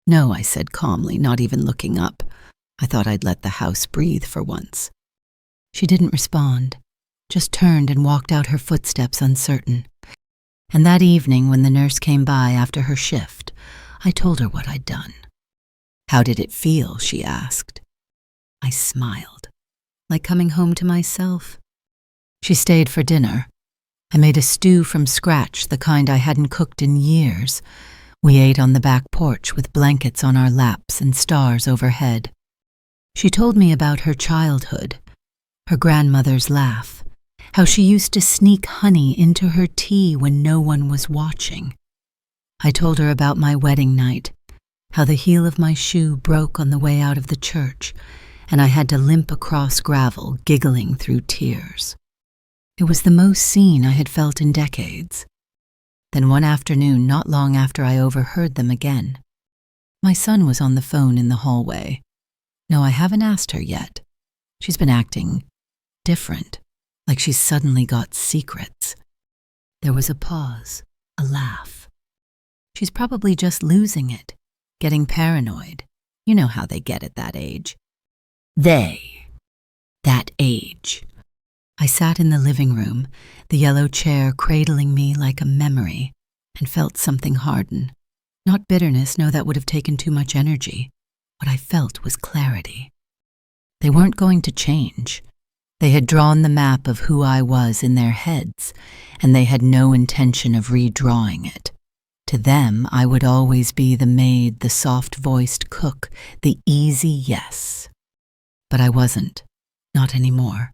"No," I said calmly, not even looking up. I thought I'd let the house breathe for once. She didn't respond, just turned and walked out, her footsteps uncertain. And that evening, when the nurse came by after her shift, I told her what I'd done. "How did it feel?" she asked. I smiled, like coming home to myself. She stayed for dinner. I made a stew from scratch, the kind I hadn't cooked in years. We ate on the back porch with blankets on our laps and stars overhead. She told me about her childhood, her grandmother's laugh, how she used to sneak honey into her tea when no one was watching. I told her about my wedding night, how the heel of my shoe broke on the way out of the church, and I had to limp across gravel, giggling through tears. It was the most seen I had felt in decades. Then one afternoon, not long after, I overheard them again. My son was on the phone in the hallway. No, I haven't asked her yet. She's been acting different, like she's suddenly got secrets. There was a pause, a laugh. She's probably just losing it, getting paranoid. You know how they get at that age. That age. I sat in the living room, the yellow chair cradling me like a memory, and felt something harden. Not bitterness, no, that would have taken too much energy. What I felt was clarity. They weren't going to change. They had drawn the map of who I was in their heads, and they had no intention of redrawing it. To them, I would always be the maid, the soft-voiced cook, the easy yes. But I wasn't, not anymore.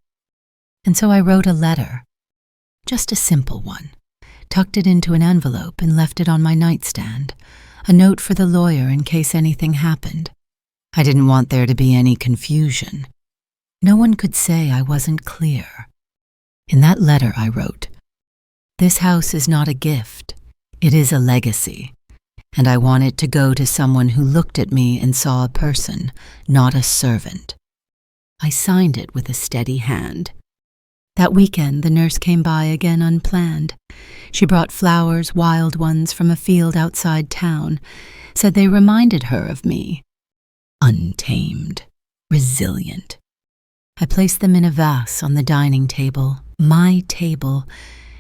And so I wrote a letter, just a simple one, tucked it into an envelope and left it on my nightstand, a note for the lawyer in case anything happened. I didn't want there to be any confusion. No one could say I wasn't clear. In that letter I wrote, "This house is not a gift, it is a legacy, and I want it to go to someone who looked at me and saw a person, not a servant." I signed it with a steady hand. That weekend, the nurse came by again unplanned. She brought flowers, wild ones, from a field outside town, said they reminded her of me. Untamed, resilient. I placed them in a vase on the dining table, my table,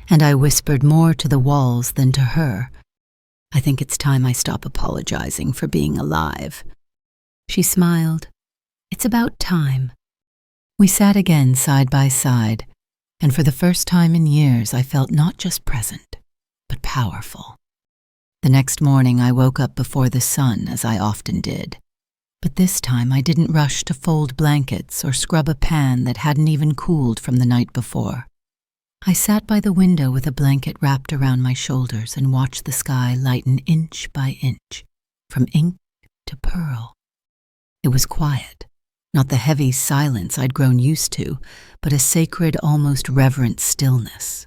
and I whispered more to the walls than to her. "I think it's time I stop apologizing for being alive." She smiled. "It's about time." We sat again side by side, and for the first time in years I felt not just present, but powerful. The next morning I woke up before the sun, as I often did. But this time I didn't rush to fold blankets or scrub a pan that hadn't even cooled from the night before. I sat by the window with a blanket wrapped around my shoulders and watched the sky lighten inch by inch, from ink to pearl. It was quiet, not the heavy silence I'd grown used to, but a sacred, almost reverent stillness.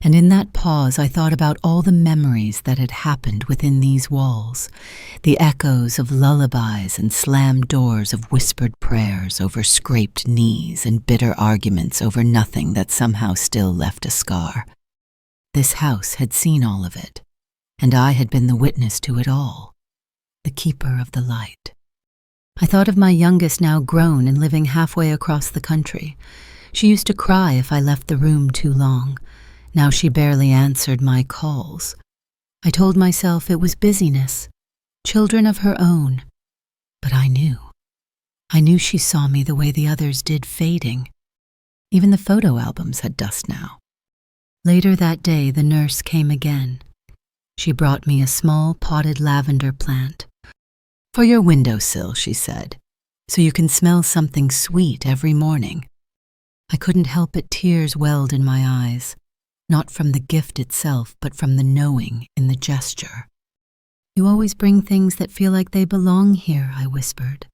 And in that pause I thought about all the memories that had happened within these walls, the echoes of lullabies and slammed doors of whispered prayers over scraped knees and bitter arguments over nothing that somehow still left a scar. This house had seen all of it, and I had been the witness to it all, the keeper of the light. I thought of my youngest, now grown and living halfway across the country. She used to cry if I left the room too long. Now she barely answered my calls. I told myself it was busyness, children of her own. But I knew. I knew she saw me the way the others did, fading. Even the photo albums had dust now. Later that day, the nurse came again. She brought me a small potted lavender plant. "For your windowsill," she said, "so you can smell something sweet every morning." I couldn't help it, tears welled in my eyes. Not from the gift itself, but from the knowing in the gesture. "You always bring things that feel like they belong here," I whispered.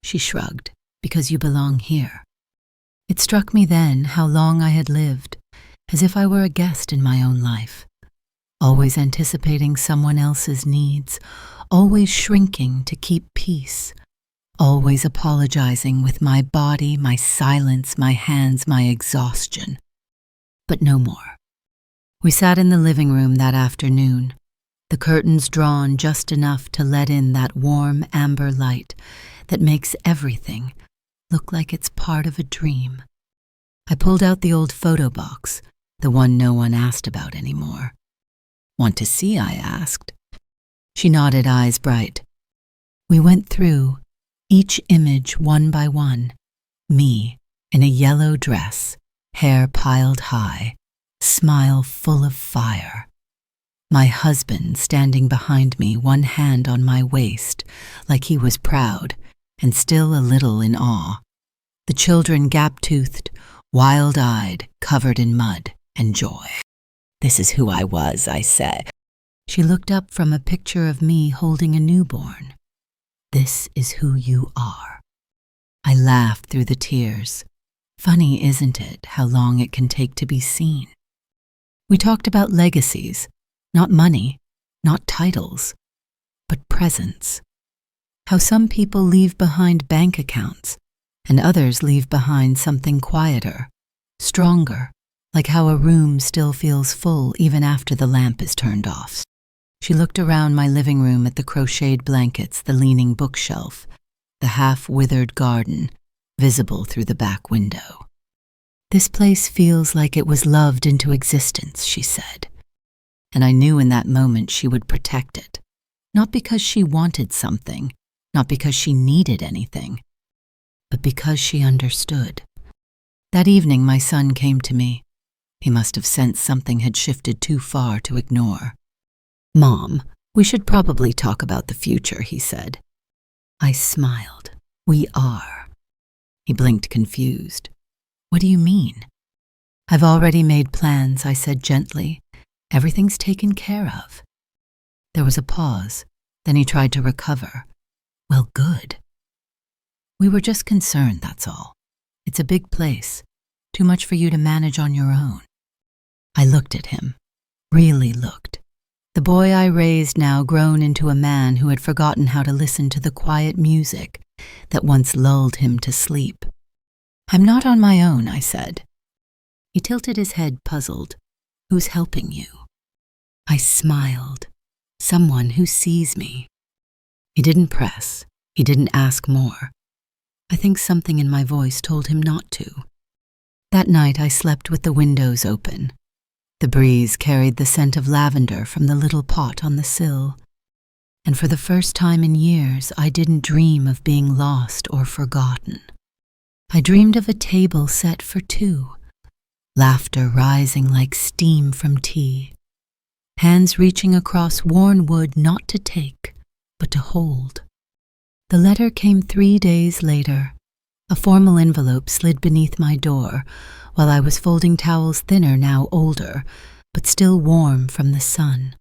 She shrugged, "Because you belong here." It struck me then how long I had lived, as if I were a guest in my own life, always anticipating someone else's needs, always shrinking to keep peace, always apologizing with my body, my silence, my hands, my exhaustion. But no more. We sat in the living room that afternoon, the curtains drawn just enough to let in that warm amber light that makes everything look like it's part of a dream. I pulled out the old photo box, the one no one asked about anymore. "Want to see?" I asked. She nodded, eyes bright. We went through, each image one by one, me in a yellow dress, hair piled high, smile full of fire. My husband standing behind me, one hand on my waist, like he was proud, and still a little in awe. The children gap-toothed, wild-eyed, covered in mud and joy. "This is who I was," I said. She looked up from a picture of me holding a newborn. "This is who you are." I laughed through the tears. Funny, isn't it, how long it can take to be seen? We talked about legacies, not money, not titles, but presence. How some people leave behind bank accounts, and others leave behind something quieter, stronger, like how a room still feels full even after the lamp is turned off. She looked around my living room at the crocheted blankets, the leaning bookshelf, the half-withered garden, visible through the back window. "This place feels like it was loved into existence," she said. And I knew in that moment she would protect it, not because she wanted something, not because she needed anything, but because she understood. That evening my son came to me. He must have sensed something had shifted too far to ignore. "Mom, we should probably talk about the future," he said. I smiled. "We are." He blinked, confused. "What do you mean?" "I've already made plans," I said gently. "Everything's taken care of." There was a pause. Then he tried to recover. "Well, good." "We were just concerned, that's all. It's a big place. Too much for you to manage on your own." I looked at him. Really looked. The boy I raised, now grown into a man who had forgotten how to listen to the quiet music that once lulled him to sleep. "I'm not on my own," I said. He tilted his head, puzzled. "Who's helping you?" I smiled. "Someone who sees me." He didn't press. He didn't ask more. I think something in my voice told him not to. That night I slept with the windows open. The breeze carried the scent of lavender from the little pot on the sill. And for the first time in years, I didn't dream of being lost or forgotten. I dreamed of a table set for two, laughter rising like steam from tea, hands reaching across worn wood not to take, but to hold. The letter came 3 days later. A formal envelope slid beneath my door while I was folding towels thinner, now older, but still warm from the sun.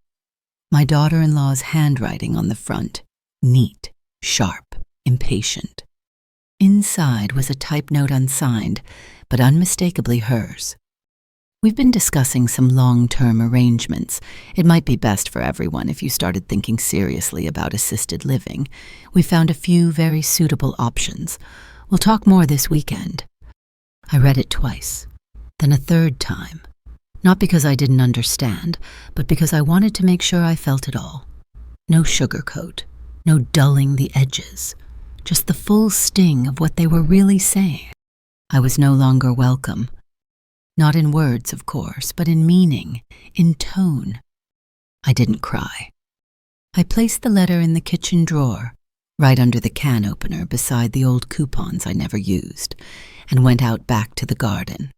My daughter-in-law's handwriting on the front, neat, sharp, impatient. Inside was a type note unsigned, but unmistakably hers. We've been discussing some long-term arrangements. It might be best for everyone if you started thinking seriously about assisted living. We found a few very suitable options. We'll talk more this weekend. I read it twice, then a third time. Not because I didn't understand, but because I wanted to make sure I felt it all. No sugarcoat, no dulling the edges, just the full sting of what they were really saying. I was no longer welcome. Not in words, of course, but in meaning, in tone. I didn't cry. I placed the letter in the kitchen drawer, right under the can opener beside the old coupons I never used, and went out back to the garden.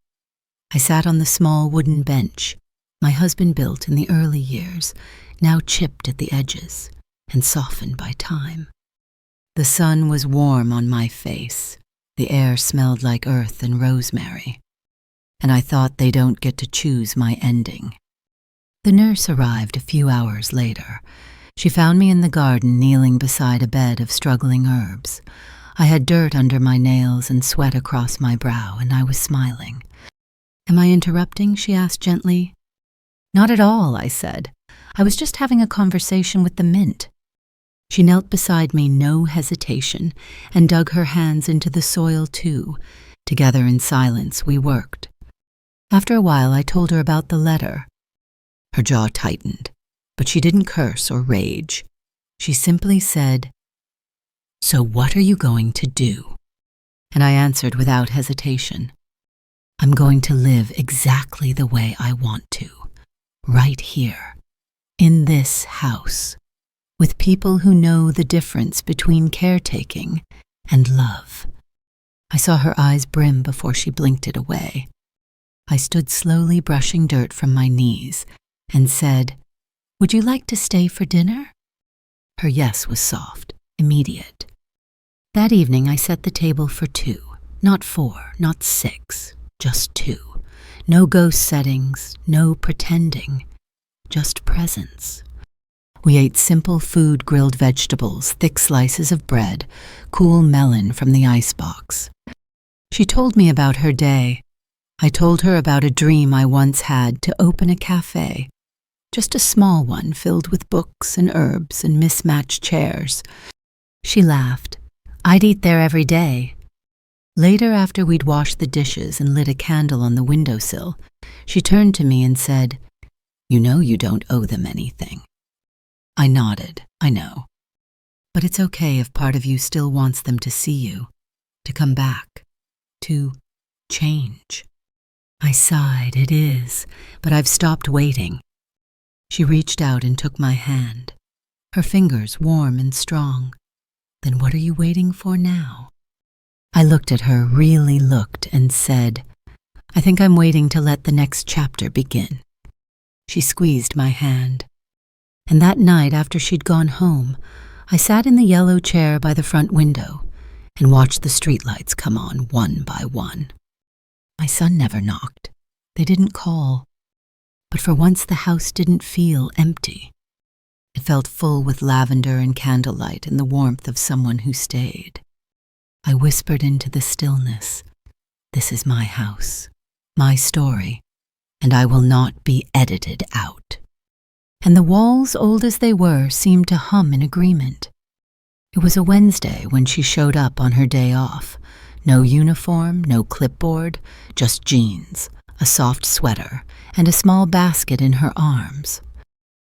I sat on the small wooden bench my husband built in the early years, now chipped at the edges and softened by time. The sun was warm on my face. The air smelled like earth and rosemary. And I thought they don't get to choose my ending. The nurse arrived a few hours later. She found me in the garden kneeling beside a bed of struggling herbs. I had dirt under my nails and sweat across my brow, and I was smiling. "Am I interrupting?" she asked gently. "Not at all," I said. "I was just having a conversation with the mint." She knelt beside me, no hesitation, and dug her hands into the soil too. Together in silence, we worked. After a while, I told her about the letter. Her jaw tightened, but she didn't curse or rage. She simply said, "So what are you going to do?" And I answered without hesitation, "I'm going to live exactly the way I want to, right here, in this house, with people who know the difference between caretaking and love." I saw her eyes brim before she blinked it away. I stood slowly brushing dirt from my knees and said, "Would you like to stay for dinner?" Her yes was soft, immediate. That evening I set the table for 2, not 4, not 6, just 2. No ghost settings, no pretending, just presence. We ate simple food, grilled vegetables, thick slices of bread, cool melon from the icebox. She told me about her day. I told her about a dream I once had to open a cafe, just a small one filled with books and herbs and mismatched chairs. She laughed. I'd eat there every day. Later, after we'd washed the dishes and lit a candle on the windowsill, she turned to me and said, "You know you don't owe them anything." I nodded. I know. But it's okay if part of you still wants them to see you, to come back, to change. I sighed. It is, but I've stopped waiting. She reached out and took my hand, her fingers warm and strong. Then what are you waiting for now? I looked at her, really looked, and said, "I think I'm waiting to let the next chapter begin." She squeezed my hand. And that night, after she'd gone home, I sat in the yellow chair by the front window and watched the streetlights come on one by one. My son never knocked. They didn't call. But for once the house didn't feel empty. It felt full with lavender and candlelight and the warmth of someone who stayed. I whispered into the stillness, "This is my house, my story, and I will not be edited out." And the walls, old as they were, seemed to hum in agreement. It was a Wednesday when she showed up on her day off. No uniform, no clipboard, just jeans, a soft sweater, and a small basket in her arms.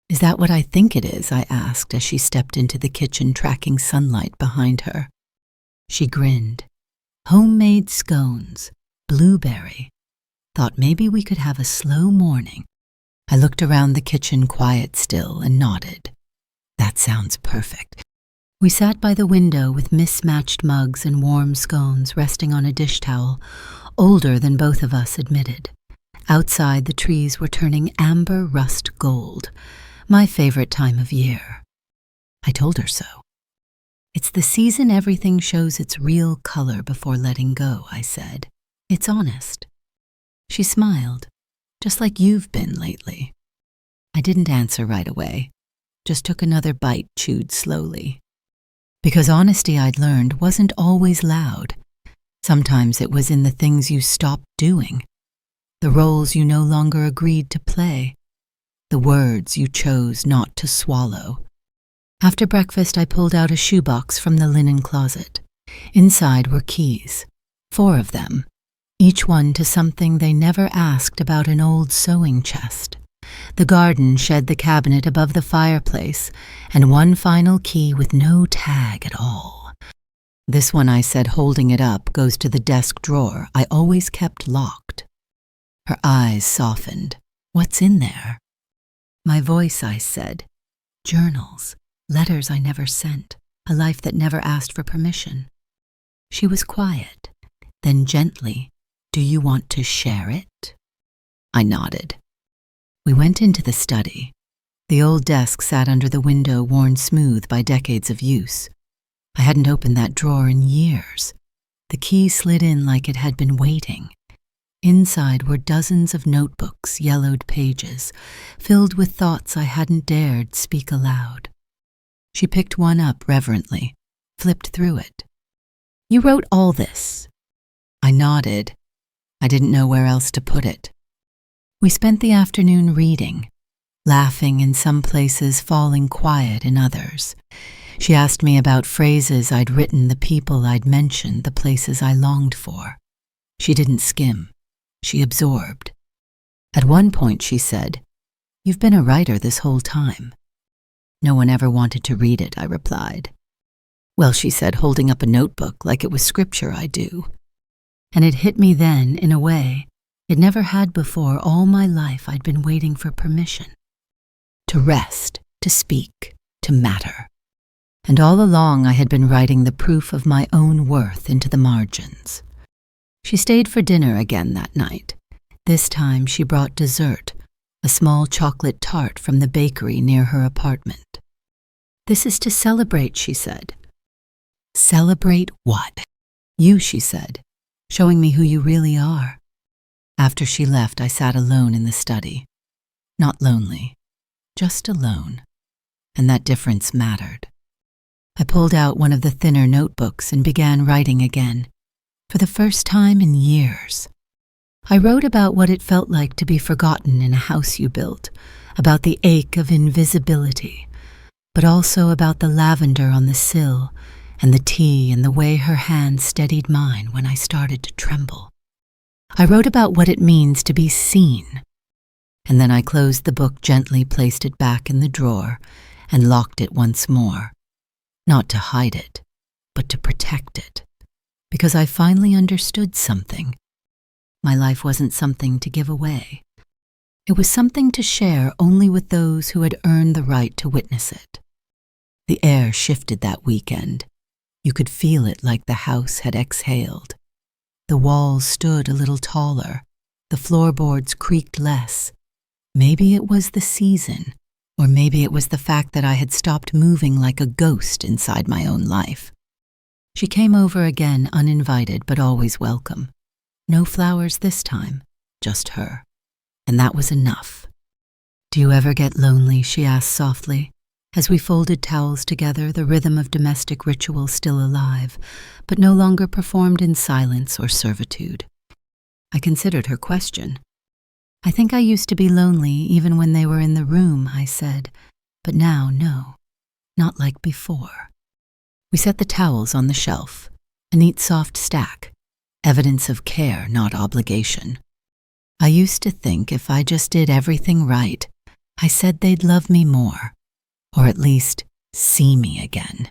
"Is that what I think it is?" I asked as she stepped into the kitchen, tracking sunlight behind her. She grinned. "Homemade scones, blueberry. Thought maybe we could have a slow morning." I looked around the kitchen, quiet still, and nodded. "That sounds perfect. We sat by the window with mismatched mugs and warm scones resting on a dish towel, older than both of us admitted. Outside, the trees were turning amber rust gold, my favorite time of year. I told her so. It's the season everything shows its real color before letting go, I said. It's honest. She smiled, just like you've been lately. I didn't answer right away, just took another bite chewed slowly. Because honesty, I'd learned, wasn't always loud. Sometimes it was in the things you stopped doing, the roles you no longer agreed to play, the words you chose not to swallow. After breakfast, I pulled out a shoebox from the linen closet. Inside were keys, 4 of them, each one to something they never asked about: an old sewing chest, the garden shed, the cabinet above the fireplace, and one final key with no tag at all. This one, I said, holding it up, goes to the desk drawer I always kept locked. Her eyes softened. What's in there? My voice, I said. Journals, letters I never sent, a life that never asked for permission. She was quiet. Then gently, do you want to share it? I nodded. We went into the study. The old desk sat under the window, worn smooth by decades of use. I hadn't opened that drawer in years. The key slid in like it had been waiting. Inside were dozens of notebooks, yellowed pages, filled with thoughts I hadn't dared speak aloud. She picked one up reverently, flipped through it. You wrote all this? I nodded. I didn't know where else to put it. We spent the afternoon reading, laughing in some places, falling quiet in others. She asked me about phrases I'd written, the people I'd mentioned, the places I longed for. She didn't skim. She absorbed. At one point she said, "You've been a writer this whole time." No one ever wanted to read it, I replied. Well, she said, holding up a notebook like it was scripture, I do. And it hit me then, in a way it never had before. All my life I'd been waiting for permission. To rest, to speak, to matter. And all along I had been writing the proof of my own worth into the margins. She stayed for dinner again that night. This time she brought dessert, a small chocolate tart from the bakery near her apartment. This is to celebrate, she said. Celebrate what? You, she said, showing me who you really are. After she left, I sat alone in the study. Not lonely, just alone. And that difference mattered. I pulled out one of the thinner notebooks and began writing again, for the first time in years. I wrote about what it felt like to be forgotten in a house you built, about the ache of invisibility, but also about the lavender on the sill and the tea and the way her hand steadied mine when I started to tremble. I wrote about what it means to be seen. And then I closed the book gently, placed it back in the drawer, and locked it once more. Not to hide it, but to protect it. Because I finally understood something. My life wasn't something to give away. It was something to share only with those who had earned the right to witness it. The air shifted that weekend. You could feel it like the house had exhaled. The walls stood a little taller. The floorboards creaked less. Maybe it was the season, or maybe it was the fact that I had stopped moving like a ghost inside my own life. She came over again, uninvited but always welcome. No flowers this time, just her. And that was enough. Do you ever get lonely? She asked softly. As we folded towels together, the rhythm of domestic ritual still alive, but no longer performed in silence or servitude. I considered her question. I think I used to be lonely even when they were in the room, I said, but now, no, not like before. We set the towels on the shelf, a neat soft stack, evidence of care, not obligation. I used to think if I just did everything right, I said they'd love me more. Or at least see me again.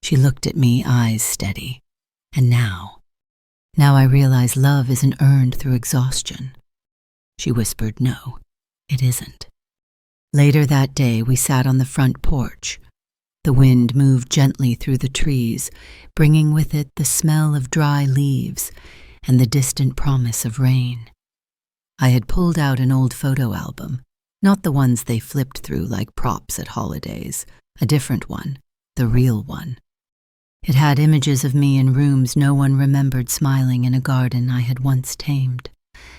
She looked at me, eyes steady. And now I realize love isn't earned through exhaustion. She whispered, no, it isn't. Later that day, we sat on the front porch. The wind moved gently through the trees, bringing with it the smell of dry leaves and the distant promise of rain. I had pulled out an old photo album, not the ones they flipped through like props at holidays, a different one, the real one. It had images of me in rooms no one remembered, smiling in a garden I had once tamed,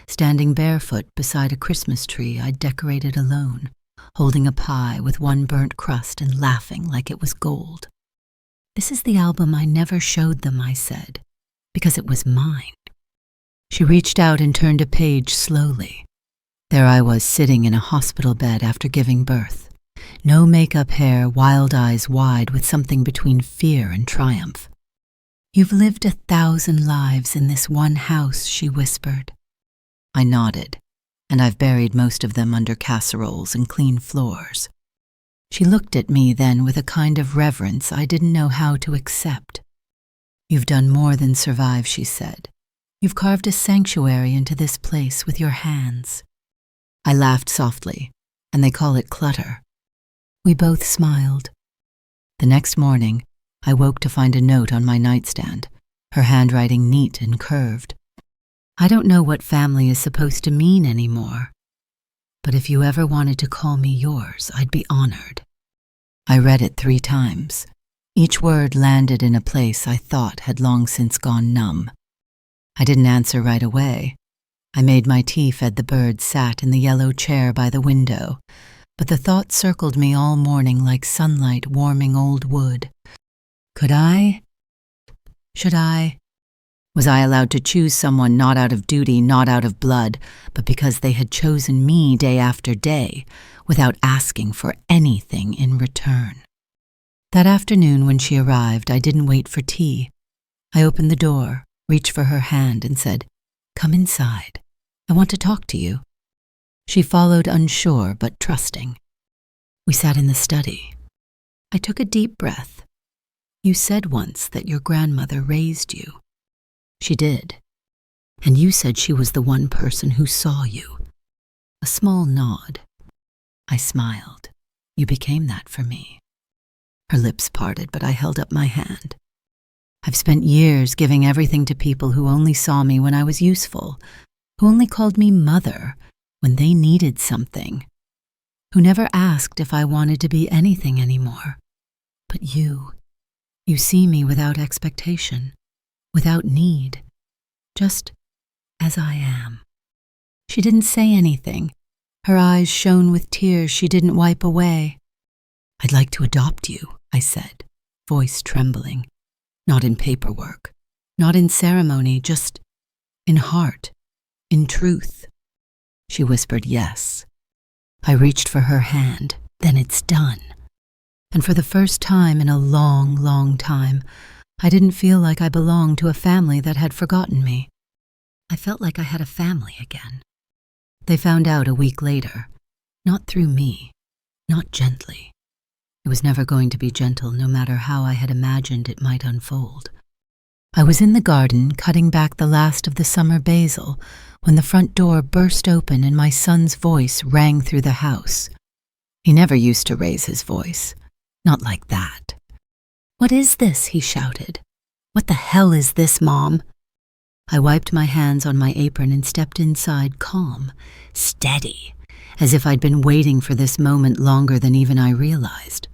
standing barefoot beside a Christmas tree I'd decorated alone, holding a pie with one burnt crust and laughing like it was gold. "This is the album I never showed them," I said, "because it was mine." She reached out and turned a page slowly. There I was, sitting in a hospital bed after giving birth. No makeup hair, wild eyes wide with something between fear and triumph. "You've lived 1,000 lives in this one house," she whispered. I nodded, and I've buried most of them under casseroles and clean floors. She looked at me then with a kind of reverence I didn't know how to accept. "You've done more than survive," she said. "You've carved a sanctuary into this place with your hands." I laughed softly, and they call it clutter. We both smiled. The next morning, I woke to find a note on my nightstand, her handwriting neat and curved. "I don't know what family is supposed to mean anymore, but if you ever wanted to call me yours, I'd be honored." I read it 3 times. Each word landed in a place I thought had long since gone numb. I didn't answer right away. I made my tea, fed the birds, sat in the yellow chair by the window, but the thought circled me all morning like sunlight warming old wood. Should I? Was I allowed to choose someone not out of duty, not out of blood, but because they had chosen me day after day, without asking for anything in return? That afternoon when she arrived, I didn't wait for tea. I opened the door, reached for her hand, and said, "Come inside. I want to talk to you." She followed, unsure but trusting. We sat in the study. I took a deep breath. "You said once that your grandmother raised you." "She did. And you said she was the one person who saw you." A small nod. I smiled. "You became that for me." Her lips parted, but I held up my hand. "I've spent years giving everything to people who only saw me when I was useful, who only called me mother when they needed something, who never asked if I wanted to be anything anymore. But you see me without expectation, without need, just as I am." She didn't say anything. Her eyes shone with tears she didn't wipe away. "I'd like to adopt you," I said, voice trembling. "Not in paperwork, not in ceremony, just in heart, in truth." She whispered yes. I reached for her hand. "Then it's done." And for the first time in a long, long time, I didn't feel like I belonged to a family that had forgotten me. I felt like I had a family again. They found out a week later, not through me, not gently. It was never going to be gentle, no matter how I had imagined it might unfold. I was in the garden, cutting back the last of the summer basil, when the front door burst open and my son's voice rang through the house. He never used to raise his voice. Not like that. "What is this?" he shouted. "What the hell is this, Mom?" I wiped my hands on my apron and stepped inside, calm, steady, as if I'd been waiting for this moment longer than even I realized.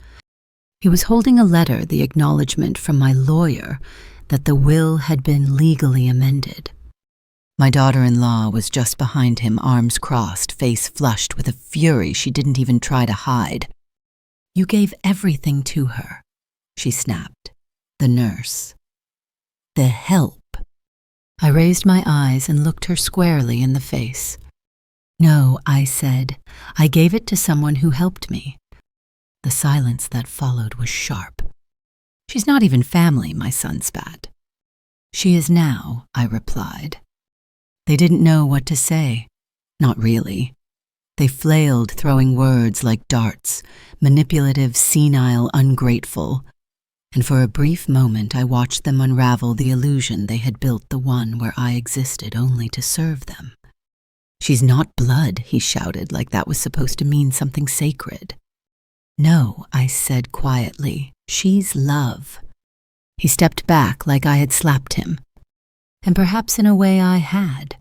He was holding a letter, the acknowledgement from my lawyer that the will had been legally amended. My daughter-in-law was just behind him, arms crossed, face flushed with a fury she didn't even try to hide. "You gave everything to her," she snapped. "The nurse. The help." I raised my eyes and looked her squarely in the face. "No," I said. "I gave it to someone who helped me." The silence that followed was sharp. "She's not even family," my son spat. "She is now," I replied. They didn't know what to say. Not really. They flailed, throwing words like darts, manipulative, senile, ungrateful. And for a brief moment I watched them unravel the illusion they had built, the one where I existed only to serve them. "She's not blood," he shouted, like that was supposed to mean something sacred. "No," I said quietly. "She's love." He stepped back like I had slapped him. And perhaps in a way I had.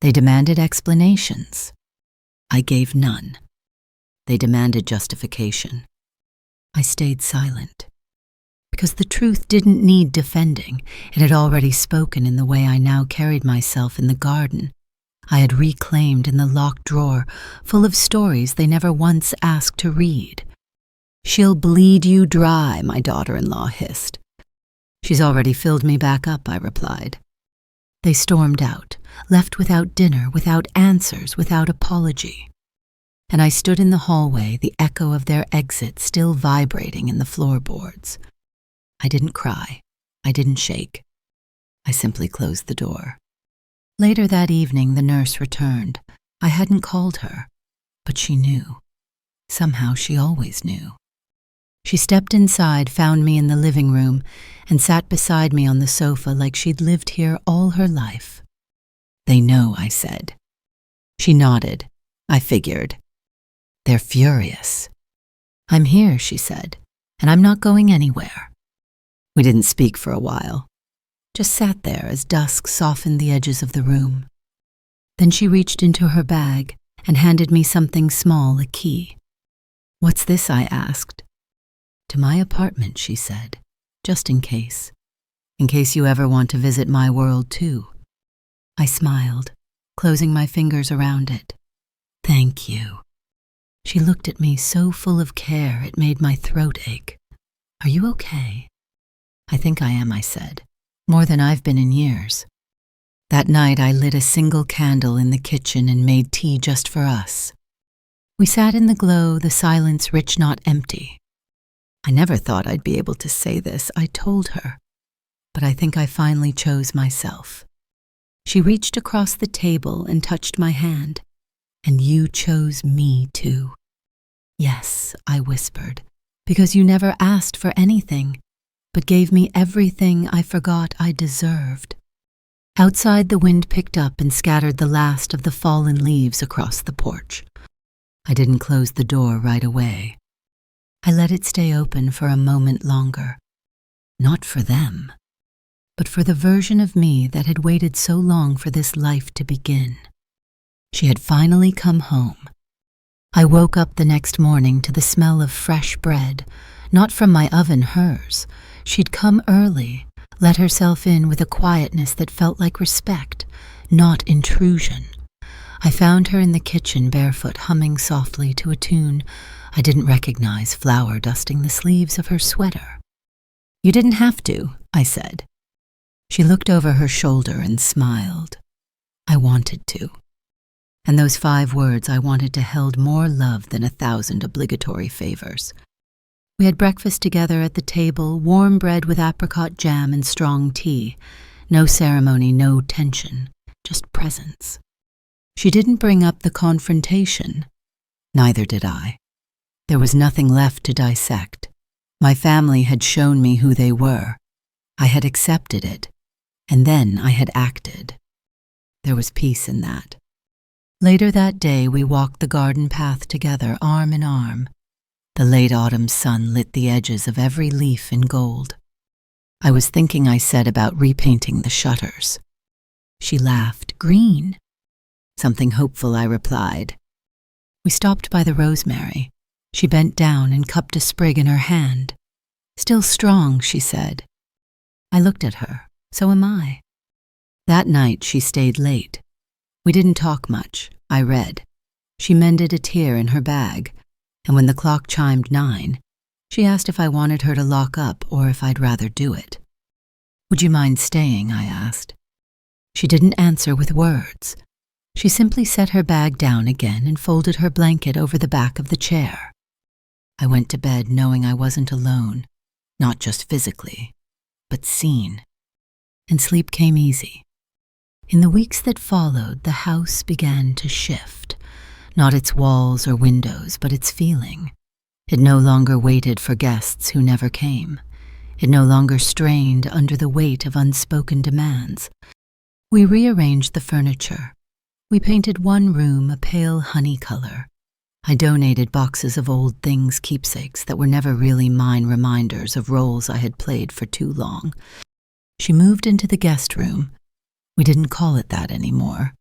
They demanded explanations. I gave none. They demanded justification. I stayed silent. Because the truth didn't need defending. It had already spoken in the way I now carried myself in the garden. I had reclaimed in the locked drawer, full of stories they never once asked to read. "She'll bleed you dry," my daughter-in-law hissed. "She's already filled me back up," I replied. They stormed out, left without dinner, without answers, without apology. And I stood in the hallway, the echo of their exit still vibrating in the floorboards. I didn't cry. I didn't shake. I simply closed the door. Later that evening, the nurse returned. I hadn't called her, but she knew. Somehow she always knew. She stepped inside, found me in the living room, and sat beside me on the sofa like she'd lived here all her life. "They know," I said. She nodded. I figured. "They're furious." "I'm here," she said, "and I'm not going anywhere." We didn't speak for a while. Just sat there as dusk softened the edges of the room. Then she reached into her bag and handed me something small, a key. "What's this?" I asked. "To my apartment," she said, "just in case. In case you ever want to visit my world too." I smiled, closing my fingers around it. "Thank you." She looked at me so full of care it made my throat ache. "Are you okay?" "I think I am," I said. "More than I've been in years." That night I lit a single candle in the kitchen and made tea just for us. We sat in the glow, the silence rich not empty. I never thought I'd be able to say this, I told her, but I think I finally chose myself. She reached across the table and touched my hand. "And you chose me too." "Yes," I whispered, "because you never asked for anything, but gave me everything I forgot I deserved." Outside, the wind picked up and scattered the last of the fallen leaves across the porch. I didn't close the door right away. I let it stay open for a moment longer. Not for them, but for the version of me that had waited so long for this life to begin. She had finally come home. I woke up the next morning to the smell of fresh bread, not from my oven, hers. She'd come early, let herself in with a quietness that felt like respect, not intrusion. I found her in the kitchen, barefoot, humming softly to a tune I didn't recognize, flour dusting the sleeves of her sweater. "You didn't have to," I said. She looked over her shoulder and smiled. I wanted to. And those 5 words I wanted to held more love than 1,000 obligatory favors. We had breakfast together at the table, warm bread with apricot jam and strong tea. No ceremony, no tension, just presence. She didn't bring up the confrontation. Neither did I. There was nothing left to dissect. My family had shown me who they were. I had accepted it, and then I had acted. There was peace in that. Later that day, we walked the garden path together, arm in arm. The late autumn sun lit the edges of every leaf in gold. I was thinking, I said, about repainting the shutters. She laughed. "Green." "Something hopeful," I replied. We stopped by the rosemary. She bent down and cupped a sprig in her hand. "Still strong," she said. I looked at her. So am I. That night she stayed late. We didn't talk much. I read. She mended a tear in her bag, and when the clock chimed 9, she asked if I wanted her to lock up or if I'd rather do it. "Would you mind staying?" I asked. She didn't answer with words. She simply set her bag down again and folded her blanket over the back of the chair. I went to bed knowing I wasn't alone, not just physically, but seen. And sleep came easy. In the weeks that followed, the house began to shift. Not its walls or windows, but its feeling. It no longer waited for guests who never came. It no longer strained under the weight of unspoken demands. We rearranged the furniture. We painted one room a pale honey color. I donated boxes of old things keepsakes that were never really mine reminders of roles I had played for too long. She moved into the guest room. We didn't call it that anymore.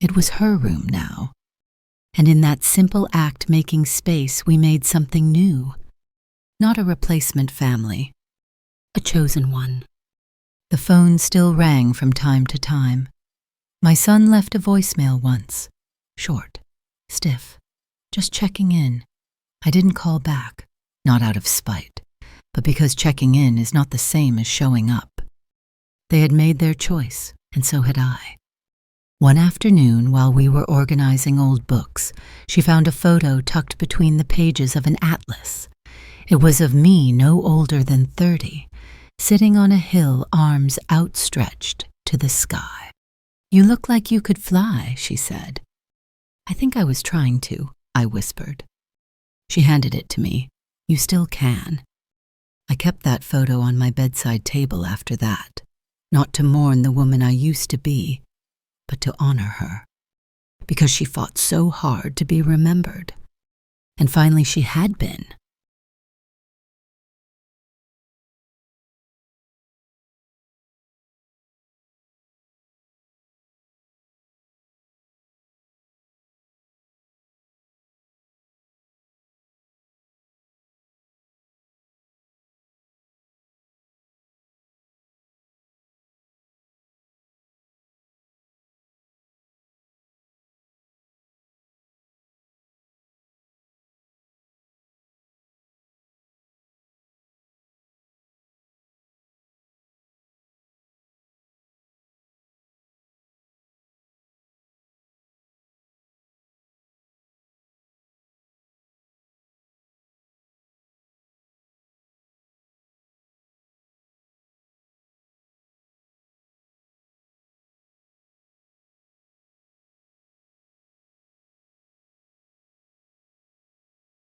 It was her room now. And in that simple act making space, we made something new. Not a replacement family, a chosen one. The phone still rang from time to time. My son left a voicemail once, short, stiff, just checking in. I didn't call back, not out of spite, but because checking in is not the same as showing up. They had made their choice, and so had I. One afternoon, while we were organizing old books, she found a photo tucked between the pages of an atlas. It was of me no older than 30, sitting on a hill, arms outstretched to the sky. "You look like you could fly," she said. "I think I was trying to," I whispered. She handed it to me. "You still can." I kept that photo on my bedside table after that, not to mourn the woman I used to be, but to honor her, because she fought so hard to be remembered. And finally she had been.